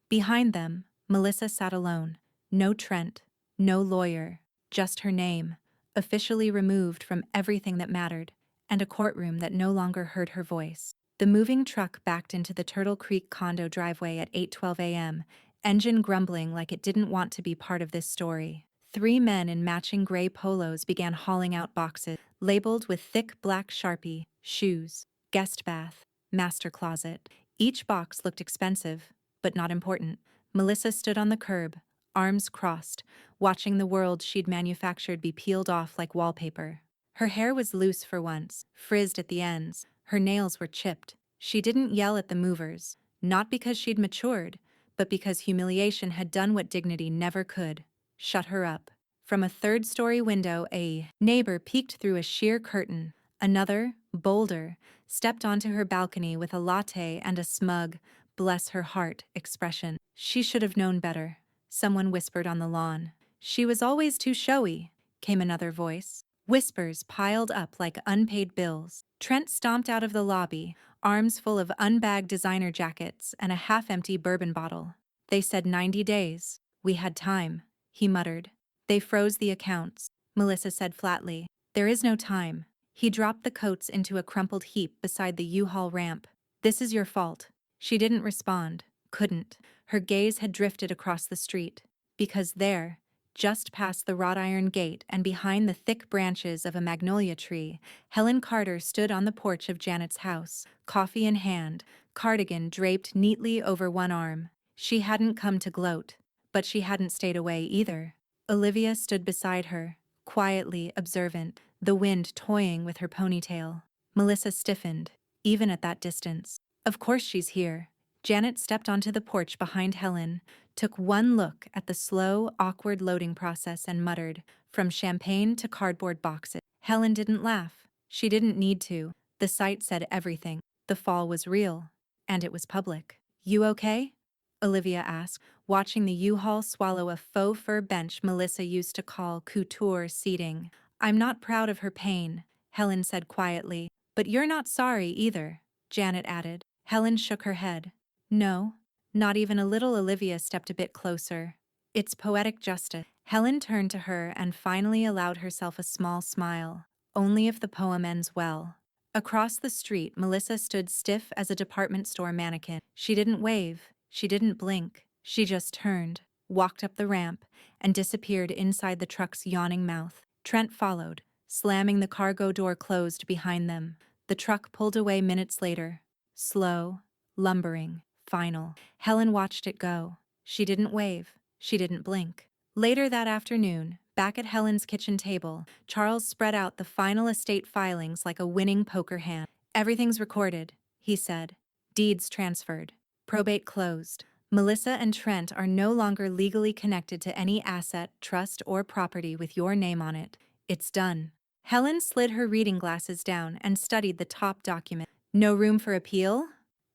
Behind them, Melissa sat alone. No Trent, no lawyer, just her name, officially removed from everything that mattered, and a courtroom that no longer heard her voice. The moving truck backed into the Turtle Creek condo driveway at 8:12 a.m., engine grumbling like it didn't want to be part of this story. 3 men in matching gray polos began hauling out boxes, labeled with thick black Sharpie, shoes, guest bath, master closet. Each box looked expensive, but not important. Melissa stood on the curb, arms crossed, watching the world she'd manufactured be peeled off like wallpaper. Her hair was loose for once, frizzed at the ends. Her nails were chipped. She didn't yell at the movers, not because she'd matured, but because humiliation had done what dignity never could. Shut her up. From a third-story window, a neighbor peeked through a sheer curtain. Another, bolder, stepped onto her balcony with a latte and a smug, bless her heart, expression. She should have known better. Someone whispered on the lawn. She was always too showy, came another voice. Whispers piled up like unpaid bills. Trent stomped out of the lobby, arms full of unbagged designer jackets and a half-empty bourbon bottle. They said 90 days. We had time, he muttered. They froze the accounts, Melissa said flatly. There is no time. He dropped the coats into a crumpled heap beside the U-Haul ramp. This is your fault. She didn't respond, couldn't. Her gaze had drifted across the street. Because there, Just past the wrought iron gate and behind the thick branches of a magnolia tree, Helen Carter stood on the porch of Janet's house, coffee in hand, cardigan draped neatly over one arm. She hadn't come to gloat, but she hadn't stayed away either. Olivia stood beside her, quietly observant, the wind toying with her ponytail. Melissa stiffened, even at that distance. Of course she's here. Janet stepped onto the porch behind Helen, took one look at the slow, awkward loading process and muttered, "From champagne to cardboard boxes." Helen didn't laugh. She didn't need to. The sight said everything. The fall was real. And it was public. "You okay?" Olivia asked, watching the U-Haul swallow a faux fur bench Melissa used to call couture seating. "I'm not proud of her pain," Helen said quietly. "But you're not sorry either," Janet added. Helen shook her head. "No, not even a little." Olivia stepped a bit closer. "It's poetic justice." Helen turned to her and finally allowed herself a small smile. "Only if the poem ends well." Across the street, Melissa stood stiff as a department store mannequin. She didn't wave, she didn't blink. She just turned, walked up the ramp, and disappeared inside the truck's yawning mouth. Trent followed, slamming the cargo door closed behind them. The truck pulled away minutes later. Slow, lumbering, final. Helen watched it go. She didn't wave. She didn't blink. Later that afternoon, back at Helen's kitchen table, Charles spread out the final estate filings like a winning poker hand. "Everything's recorded," he said. "Deeds transferred. Probate closed. Melissa and Trent are no longer legally connected to any asset, trust, or property with your name on it. It's done." Helen slid her reading glasses down and studied the top document. "No room for appeal?"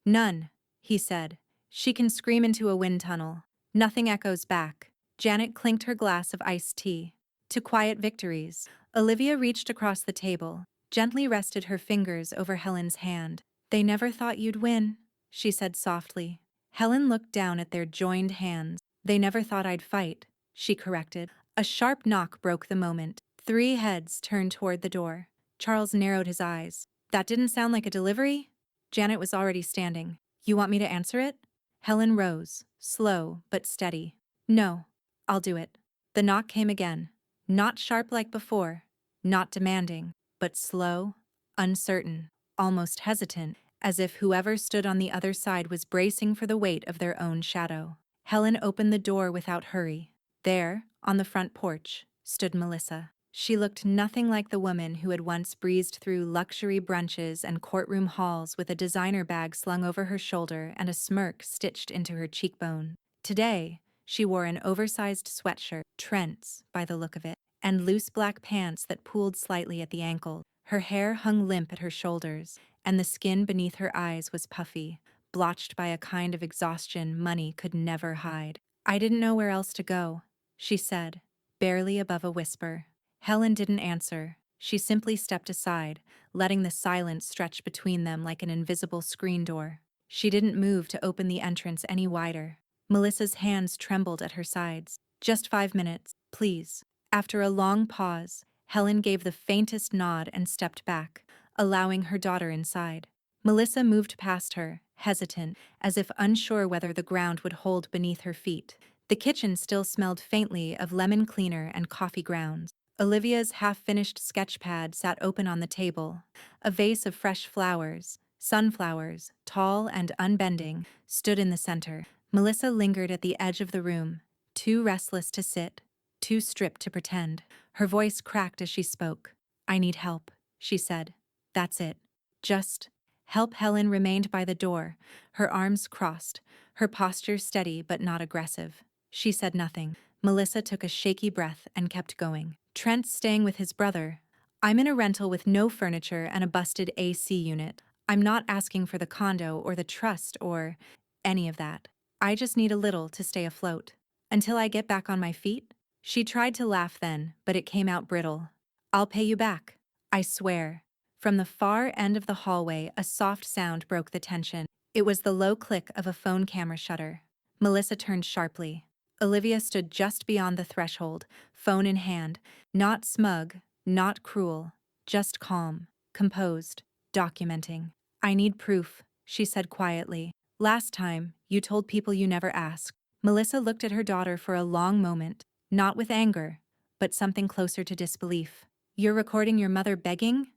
"None," he said. "She can scream into a wind tunnel. Nothing echoes back." Janet clinked her glass of iced tea. "To quiet victories." Olivia reached across the table, gently rested her fingers over Helen's hand. "They never thought you'd win," she said softly. Helen looked down at their joined hands. "They never thought I'd fight," she corrected. A sharp knock broke the moment. 3 heads turned toward the door. Charles narrowed his eyes. "That didn't sound like a delivery?" Janet was already standing. "You want me to answer it?" Helen rose, slow but steady. "No, I'll do it." The knock came again. Not sharp like before, not demanding, but slow, uncertain, almost hesitant, as if whoever stood on the other side was bracing for the weight of their own shadow. Helen opened the door without hurry. There, on the front porch, stood Melissa. She looked nothing like the woman who had once breezed through luxury brunches and courtroom halls with a designer bag slung over her shoulder and a smirk stitched into her cheekbone. Today, she wore an oversized sweatshirt, Trent's by the look of it, and loose black pants that pooled slightly at the ankle. Her hair hung limp at her shoulders, and the skin beneath her eyes was puffy, blotched by a kind of exhaustion money could never hide. "I didn't know where else to go," she said, barely above a whisper. Helen didn't answer. She simply stepped aside, letting the silence stretch between them like an invisible screen door. She didn't move to open the entrance any wider. Melissa's hands trembled at her sides. "Just 5 minutes, please." After a long pause, Helen gave the faintest nod and stepped back, allowing her daughter inside. Melissa moved past her, hesitant, as if unsure whether the ground would hold beneath her feet. The kitchen still smelled faintly of lemon cleaner and coffee grounds. Olivia's half-finished sketch pad sat open on the table. A vase of fresh flowers, sunflowers, tall and unbending, stood in the center. Melissa lingered at the edge of the room, too restless to sit, too stripped to pretend. Her voice cracked as she spoke. "I need help," she said. "That's it. Just help." Helen remained by the door, her arms crossed, her posture steady but not aggressive. She said nothing. Melissa took a shaky breath and kept going. "Trent's staying with his brother. I'm in a rental with no furniture and a busted AC unit. I'm not asking for the condo or the trust or any of that. I just need a little to stay afloat. Until I get back on my feet." She tried to laugh then, but it came out brittle. "I'll pay you back. I swear." From the far end of the hallway, a soft sound broke the tension. It was the low click of a phone camera shutter. Melissa turned sharply. Olivia stood just beyond the threshold, phone in hand, not smug, not cruel, just calm, composed, documenting. "I need proof," she said quietly. "Last time, you told people you never asked." Melissa looked at her daughter for a long moment. not with anger, but something closer to disbelief. You're recording your mother begging?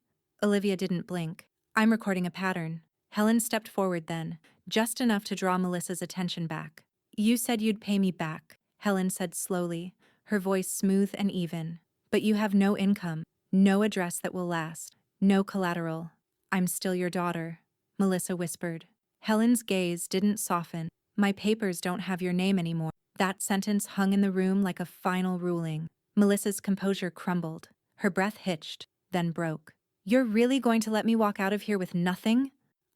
Olivia didn't blink. I'm recording a pattern. Helen stepped forward then, just enough to draw Melissa's attention back. You said you'd pay me back, Helen said slowly, her voice smooth and even. But you have no income, no address that will last, no collateral. I'm still your daughter, Melissa whispered. Helen's gaze didn't soften. My papers don't have your name anymore. That sentence hung in the room like a final ruling. Melissa's composure crumbled. Her breath hitched, then broke. You're really going to let me walk out of here with nothing?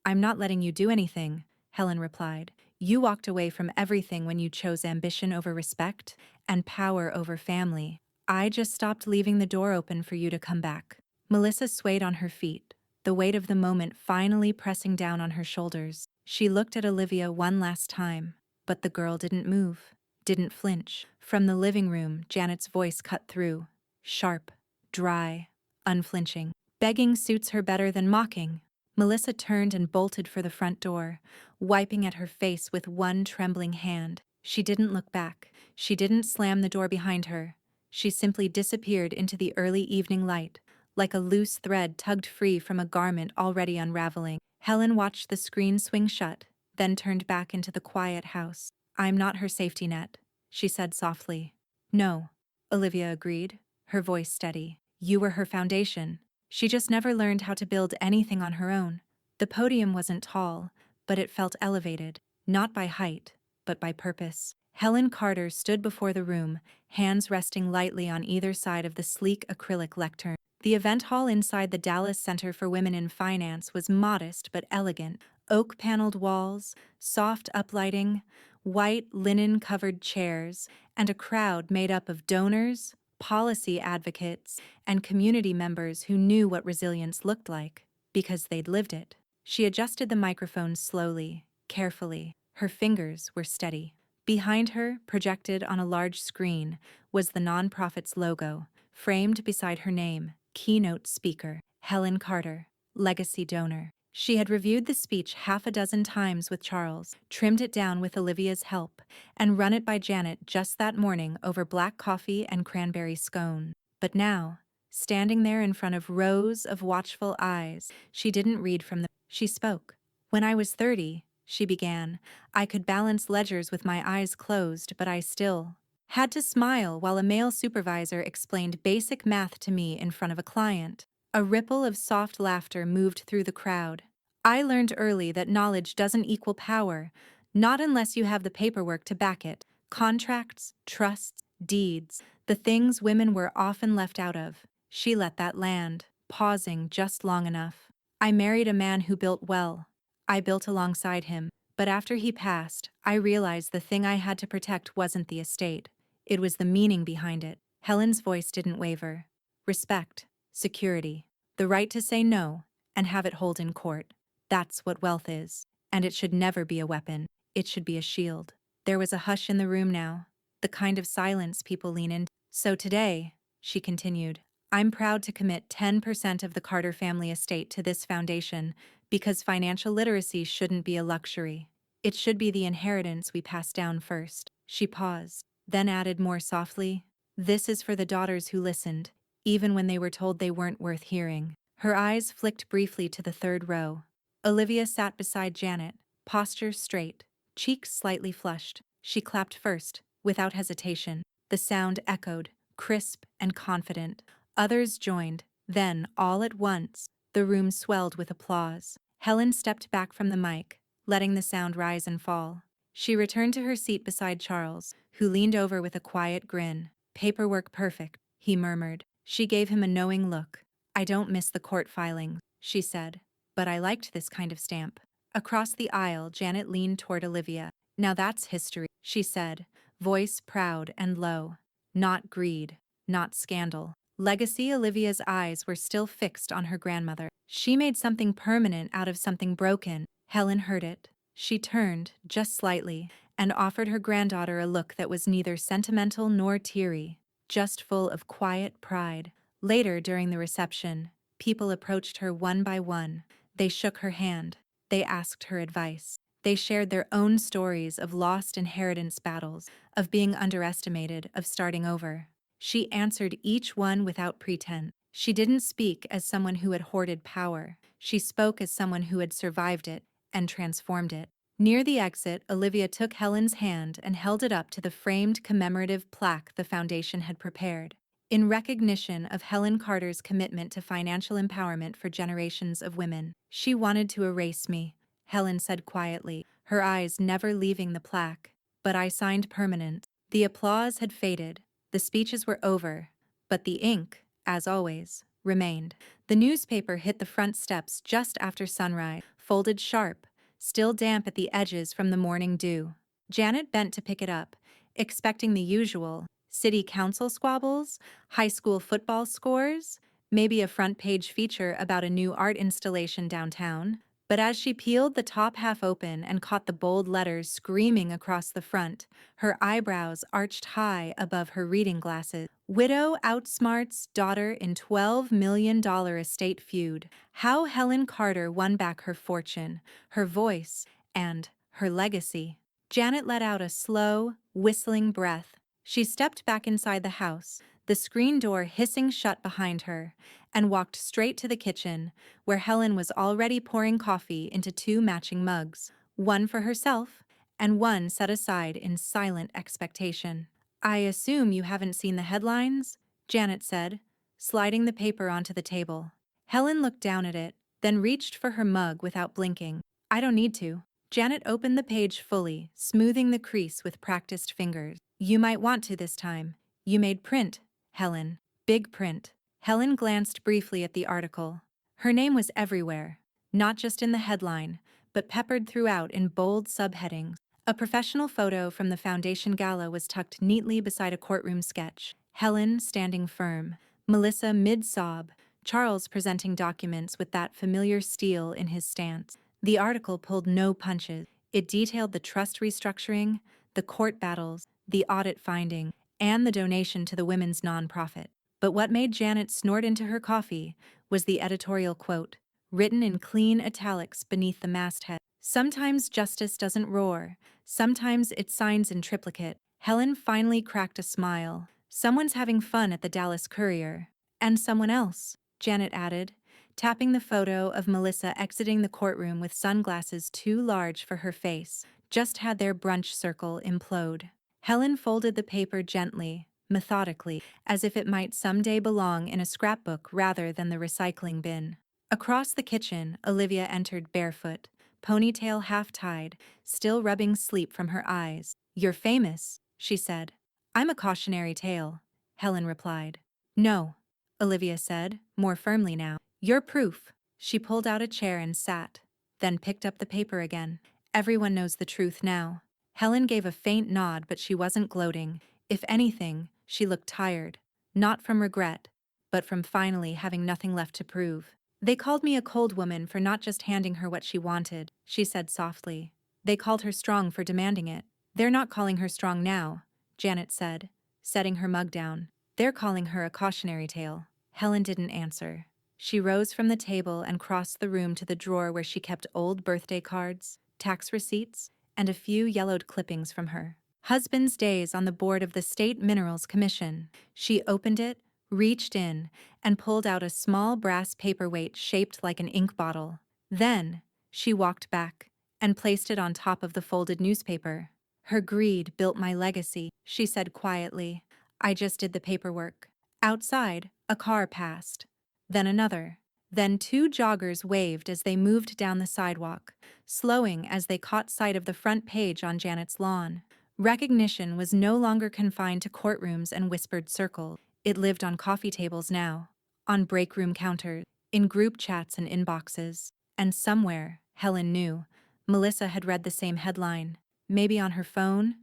I'm not letting you do anything, Helen replied. You walked away from everything when you chose ambition over respect and power over family. I just stopped leaving the door open for you to come back. Melissa swayed on her feet, the weight of the moment finally pressing down on her shoulders. She looked at Olivia one last time, but the girl didn't move, didn't flinch. From the living room, Janet's voice cut through, sharp, dry, unflinching. Begging suits her better than mocking. Melissa turned and bolted for the front door, wiping at her face with one trembling hand. She didn't look back. She didn't slam the door behind her. She simply disappeared into the early evening light, like a loose thread tugged free from a garment already unraveling. Helen watched the screen swing shut, then turned back into the quiet house. I'm not her safety net, she said softly. No, Olivia agreed, her voice steady. You were her foundation. She just never learned how to build anything on her own. The podium wasn't tall, but it felt elevated, not by height, but by purpose. Helen Carter stood before the room, hands resting lightly on either side of the sleek acrylic lectern. The event hall inside the Dallas Center for Women in Finance was modest but elegant. Oak-paneled walls, soft uplighting, white linen-covered chairs, and a crowd made up of donors, policy advocates, and community members who knew what resilience looked like, because they'd lived it. She adjusted the microphone slowly, carefully. Her fingers were steady. Behind her, projected on a large screen, was the nonprofit's logo, framed beside her name, keynote speaker, Helen Carter, legacy donor. She had reviewed the speech half a dozen times with Charles, trimmed it down with Olivia's help, and run it by Janet just that morning over black coffee and cranberry scone. But now, standing there in front of rows of watchful eyes, she didn't read from the... She spoke. When I was 30, she began, I could balance ledgers with my eyes closed, but I still had to smile while a male supervisor explained basic math to me in front of a client. A ripple of soft laughter moved through the crowd. I learned early that knowledge doesn't equal power, not unless you have the paperwork to back it. Contracts, trusts, deeds, the things women were often left out of. She let that land, pausing just long enough. I married a man who built well. I built alongside him, but after he passed, I realized the thing I had to protect wasn't the estate. It was the meaning behind it. Helen's voice didn't waver. Respect, security, the right to say no and have it hold in court. That's what wealth is, and it should never be a weapon. It should be a shield. There was a hush in the room now, the kind of silence people lean into. So today, she continued, I'm proud to commit 10% of the Carter family estate to this foundation because financial literacy shouldn't be a luxury. It should be the inheritance we pass down first. She paused, then added more softly, this is for the daughters who listened, even when they were told they weren't worth hearing. Her eyes flicked briefly to the third row. Olivia sat beside Janet, posture straight, cheeks slightly flushed. She clapped first, without hesitation. The sound echoed, crisp and confident. Others joined. Then, all at once, the room swelled with applause. Helen stepped back from the mic, letting the sound rise and fall. She returned to her seat beside Charles, who leaned over with a quiet grin. Paperwork perfect, he murmured. She gave him a knowing look. I don't miss the court filing, she said, but I liked this kind of stamp. Across the aisle, Janet leaned toward Olivia. Now that's history, she said, voice proud and low. Not greed, not scandal. Legacy. Olivia's eyes were still fixed on her grandmother. She made something permanent out of something broken. Helen heard it. She turned, just slightly, and offered her granddaughter a look that was neither sentimental nor teary, just full of quiet pride. Later, during the reception, people approached her one by one. They shook her hand. They asked her advice. They shared their own stories of lost inheritance battles, of being underestimated, of starting over. She answered each one without pretense. She didn't speak as someone who had hoarded power. She spoke as someone who had survived it and transformed it. Near the exit, Olivia took Helen's hand and held it up to the framed commemorative plaque the foundation had prepared. In recognition of Helen Carter's commitment to financial empowerment for generations of women, she wanted to erase me, Helen said quietly, her eyes never leaving the plaque. But I signed permanent. The applause had faded, the speeches were over, but the ink, as always, remained. The newspaper hit the front steps just after sunrise, folded sharp, still damp at the edges from the morning dew. Janet bent to pick it up, expecting the usual: city council squabbles, high school football scores, maybe a front-page feature about a new art installation downtown. But as she peeled the top half open and caught the bold letters screaming across the front, her eyebrows arched high above her reading glasses. Widow outsmarts daughter in $12 million estate feud. How Helen Carter won back her fortune, her voice, and her legacy. Janet let out a slow, whistling breath. She stepped back inside the house, the screen door hissing shut behind her, and walked straight to the kitchen, where Helen was already pouring coffee into two matching mugs, one for herself and one set aside in silent expectation. "I assume you haven't seen the headlines?" Janet said, sliding the paper onto the table. Helen looked down at it, then reached for her mug without blinking. "I don't need to." Janet opened the page fully, smoothing the crease with practiced fingers. "You might want to this time. You made print, Helen. Big print." Helen glanced briefly at the article. Her name was everywhere, not just in the headline, but peppered throughout in bold subheadings. A professional photo from the foundation gala was tucked neatly beside a courtroom sketch. Helen standing firm, Melissa mid-sob, Charles presenting documents with that familiar steel in his stance. The article pulled no punches. It detailed the trust restructuring, the court battles, the audit finding, and the donation to the women's nonprofit. But what made Janet snort into her coffee was the editorial quote, written in clean italics beneath the masthead. "Sometimes justice doesn't roar. Sometimes it signs in triplicate." Helen finally cracked a smile. "Someone's having fun at the Dallas Courier." "And someone else," Janet added, tapping the photo of Melissa exiting the courtroom with sunglasses too large for her face, just had their brunch circle implode. Helen folded the paper gently, methodically, as if it might someday belong in a scrapbook rather than the recycling bin. Across the kitchen, Olivia entered barefoot, ponytail half-tied, still rubbing sleep from her eyes. "You're famous," she said. "I'm a cautionary tale," Helen replied. "No," Olivia said, more firmly now. "You're proof." She pulled out a chair and sat, then picked up the paper again. "Everyone knows the truth now." Helen gave a faint nod, but she wasn't gloating. If anything, she looked tired, not from regret, but from finally having nothing left to prove. "They called me a cold woman for not just handing her what she wanted," she said softly. "They called her strong for demanding it." "They're not calling her strong now," Janet said, setting her mug down. "They're calling her a cautionary tale." Helen didn't answer. She rose from the table and crossed the room to the drawer where she kept old birthday cards, tax receipts, and a few yellowed clippings from her husband's days on the board of the State Minerals Commission. She opened it, reached in, and pulled out a small brass paperweight shaped like an ink bottle. Then, she walked back and placed it on top of the folded newspaper. "Her greed built my legacy," she said quietly. "I just did the paperwork." Outside, a car passed. Then another. Then two joggers waved as they moved down the sidewalk, slowing as they caught sight of the front page on Janet's lawn. Recognition was no longer confined to courtrooms and whispered circles. It lived on coffee tables now, on break room counters, in group chats and inboxes. And somewhere, Helen knew, Melissa had read the same headline. Maybe on her phone,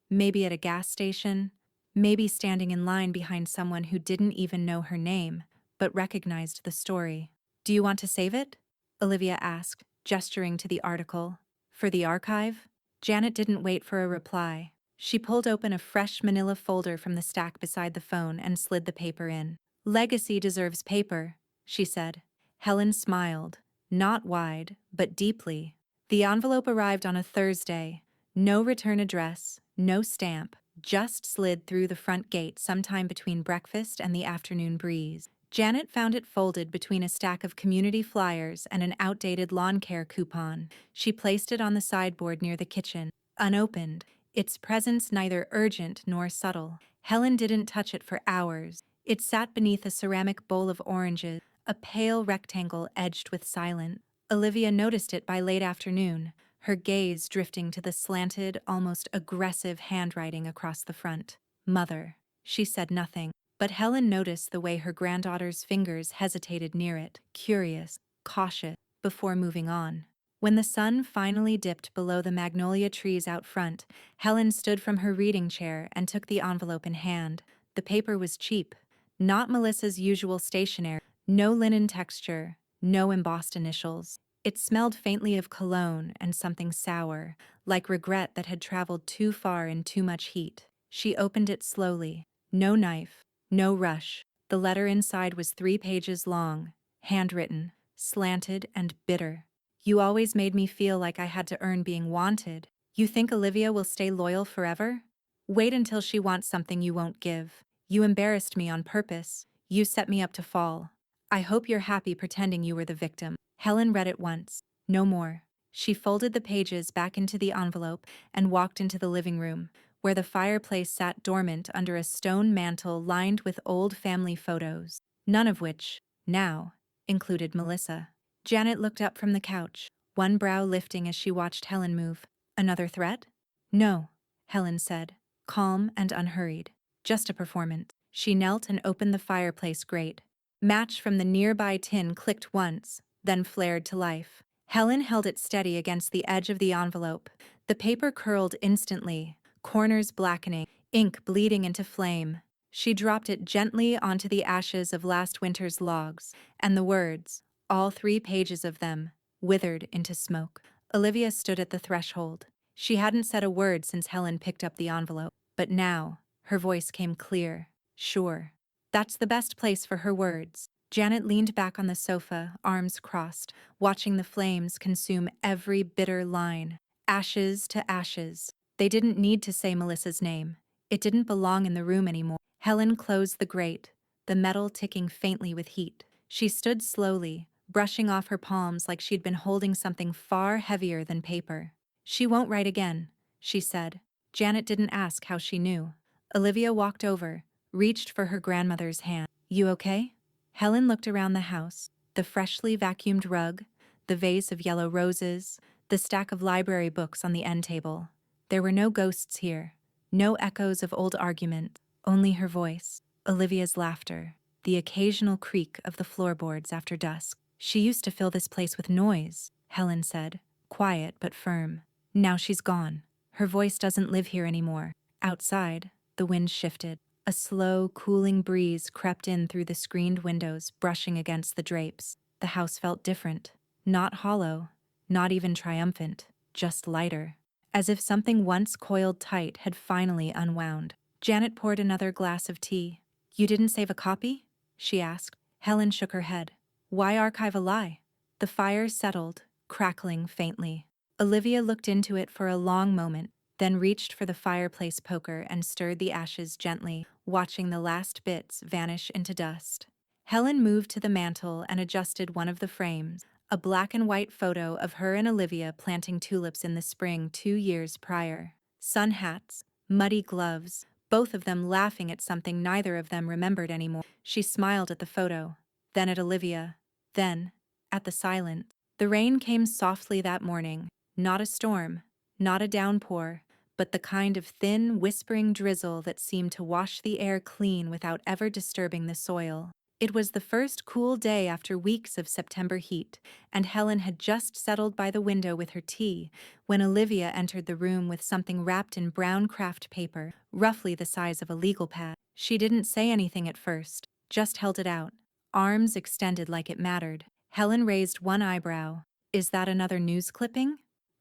maybe at a gas station, maybe standing in line behind someone who didn't even know her name, but recognized the story. "Do you want to save it?" Olivia asked, gesturing to the article. "For the archive?" Janet didn't wait for a reply. She pulled open a fresh manila folder from the stack beside the phone and slid the paper in. "Legacy deserves paper," she said. Helen smiled, not wide, but deeply. The envelope arrived on a Thursday. No return address, no stamp, just slid through the front gate sometime between breakfast and the afternoon breeze. Janet found it folded between a stack of community flyers and an outdated lawn care coupon. She placed it on the sideboard near the kitchen, unopened, its presence neither urgent nor subtle. Helen didn't touch it for hours. It sat beneath a ceramic bowl of oranges, a pale rectangle edged with silence. Olivia noticed it by late afternoon, her gaze drifting to the slanted, almost aggressive handwriting across the front. Mother. She said nothing, but Helen noticed the way her granddaughter's fingers hesitated near it, curious, cautious, before moving on. When the sun finally dipped below the magnolia trees out front, Helen stood from her reading chair and took the envelope in hand. The paper was cheap, not Melissa's usual stationery, no linen texture, no embossed initials. It smelled faintly of cologne and something sour, like regret that had traveled too far in too much heat. She opened it slowly. No knife, no rush. The letter inside was 3 pages long, handwritten, slanted, and bitter. You always made me feel like I had to earn being wanted. You think Olivia will stay loyal forever? Wait until she wants something you won't give. You embarrassed me on purpose. You set me up to fall. I hope you're happy pretending you were the victim. Helen read it once. No more. She folded the pages back into the envelope and walked into the living room, where the fireplace sat dormant under a stone mantel lined with old family photos, none of which, now, included Melissa. Janet looked up from the couch, one brow lifting as she watched Helen move. Another threat? No, Helen said, calm and unhurried. Just a performance. She knelt and opened the fireplace grate. Match from the nearby tin clicked once, then flared to life. Helen held it steady against the edge of the envelope. The paper curled instantly, corners blackening, ink bleeding into flame. She dropped it gently onto the ashes of last winter's logs, and the words, all 3 pages of them, withered into smoke. Olivia stood at the threshold. She hadn't said a word since Helen picked up the envelope, but now, her voice came clear, sure. That's the best place for her words. Janet leaned back on the sofa, arms crossed, watching the flames consume every bitter line. Ashes to ashes. They didn't need to say Melissa's name. It didn't belong in the room anymore. Helen closed the grate, the metal ticking faintly with heat. She stood slowly, brushing off her palms like she'd been holding something far heavier than paper. She won't write again, she said. Janet didn't ask how she knew. Olivia walked over, reached for her grandmother's hand. You okay? Helen looked around the house, the freshly vacuumed rug, the vase of yellow roses, the stack of library books on the end table. There were no ghosts here, no echoes of old arguments, only her voice, Olivia's laughter, the occasional creak of the floorboards after dusk. She used to fill this place with noise, Helen said, quiet but firm. Now she's gone. Her voice doesn't live here anymore. Outside, the wind shifted. A slow, cooling breeze crept in through the screened windows, brushing against the drapes. The house felt different. Not hollow, not even triumphant, just lighter. As if something once coiled tight had finally unwound. Janet poured another glass of tea. You didn't save a copy? She asked. Helen shook her head. Why archive a lie? The fire settled, crackling faintly. Olivia looked into it for a long moment, then reached for the fireplace poker and stirred the ashes gently, watching the last bits vanish into dust. Helen moved to the mantel and adjusted one of the frames, a black and white photo of her and Olivia planting tulips in the spring 2 years prior. Sun hats, muddy gloves, both of them laughing at something neither of them remembered anymore. She smiled at the photo, then at Olivia, then at the silence. The rain came softly that morning, not a storm, not a downpour, but the kind of thin, whispering drizzle that seemed to wash the air clean without ever disturbing the soil. It was the first cool day after weeks of September heat, and Helen had just settled by the window with her tea when Olivia entered the room with something wrapped in brown craft paper, roughly the size of a legal pad. She didn't say anything at first, just held it out, arms extended like it mattered. Helen raised one eyebrow. Is that another news clipping?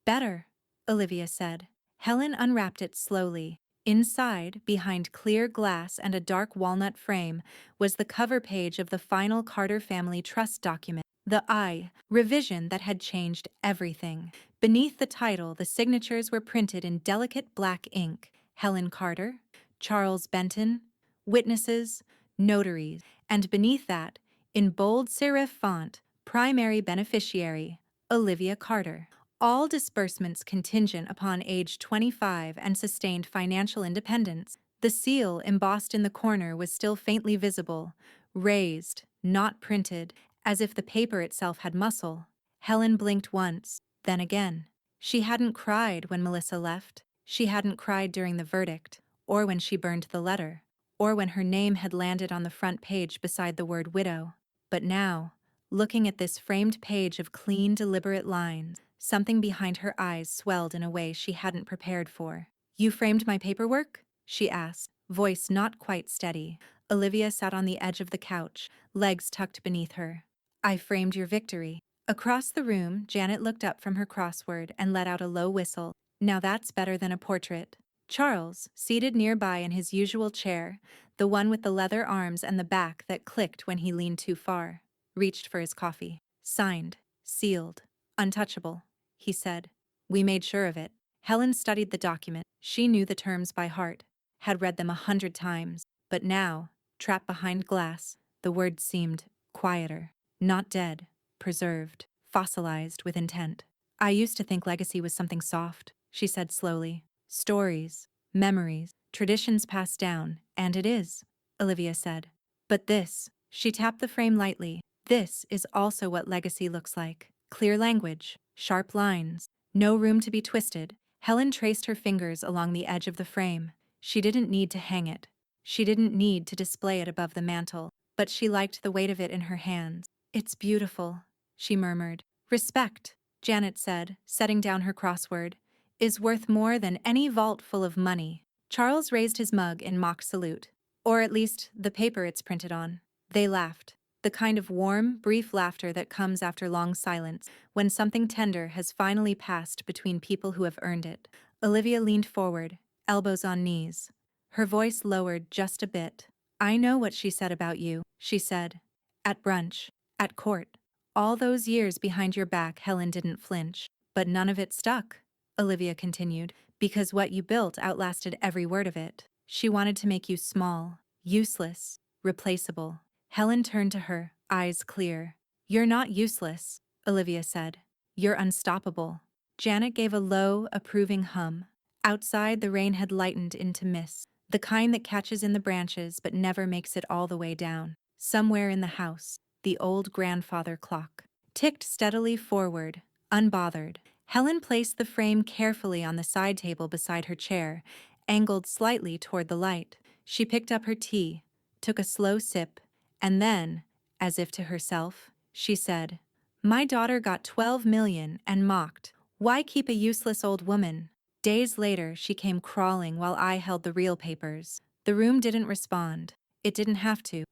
Better, Olivia said. Helen unwrapped it slowly. Inside, behind clear glass and a dark walnut frame, was the cover page of the final Carter family trust document. The revision that had changed everything. Beneath the title, the signatures were printed in delicate black ink: Helen Carter, Charles Benton, witnesses, notaries, and beneath that, in bold serif font, primary beneficiary, Olivia Carter. All disbursements contingent upon age 25 and sustained financial independence. The seal embossed in the corner was still faintly visible, raised, not printed, as if the paper itself had muscle. Helen blinked once, then again. She hadn't cried when Melissa left. She hadn't cried during the verdict, or when she burned the letter, or when her name had landed on the front page beside the word widow. But now, looking at this framed page of clean, deliberate lines, something behind her eyes swelled in a way she hadn't prepared for. "You framed my paperwork?" she asked, voice not quite steady. Olivia sat on the edge of the couch, legs tucked beneath her. "I framed your victory." Across the room, Janet looked up from her crossword and let out a low whistle. "Now that's better than a portrait." Charles, seated nearby in his usual chair, the one with the leather arms and the back that clicked when he leaned too far, reached for his coffee. "Signed, sealed, untouchable," he said. "We made sure of it." Helen studied the document. She knew the terms by heart, had read them 100 times, but now, trapped behind glass, the words seemed quieter. Not dead, preserved, fossilized with intent. "I used to think legacy was something soft," she said slowly. "Stories, memories, traditions passed down, and it is," Olivia said. "But this," she tapped the frame lightly, "this is also what legacy looks like. Clear language, sharp lines, no room to be twisted." Helen traced her fingers along the edge of the frame. She didn't need to hang it. She didn't need to display it above the mantel, but she liked the weight of it in her hands. "It's beautiful," she murmured. "Respect," Janet said, setting down her crossword, "is worth more than any vault full of money." Charles raised his mug in mock salute. "Or at least, the paper it's printed on." They laughed. The kind of warm, brief laughter that comes after long silence, when something tender has finally passed between people who have earned it. Olivia leaned forward, elbows on knees. Her voice lowered just a bit. "I know what she said about you," she said. "At brunch, at court. All those years behind your back." Helen didn't flinch. "But none of it stuck," Olivia continued, "because what you built outlasted every word of it. She wanted to make you small, useless, replaceable." Helen turned to her, eyes clear. "You're not useless," Olivia said. "You're unstoppable." Janet gave a low, approving hum. Outside, the rain had lightened into mist, the kind that catches in the branches but never makes it all the way down. Somewhere in the house, the old grandfather clock ticked steadily forward, unbothered. Helen placed the frame carefully on the side table beside her chair, angled slightly toward the light. She picked up her tea, took a slow sip, and then, as if to herself, she said, "My daughter got 12 million," and mocked, "Why keep a useless old woman?" Days later, she came crawling while I held the real papers. The room didn't respond. It didn't have to.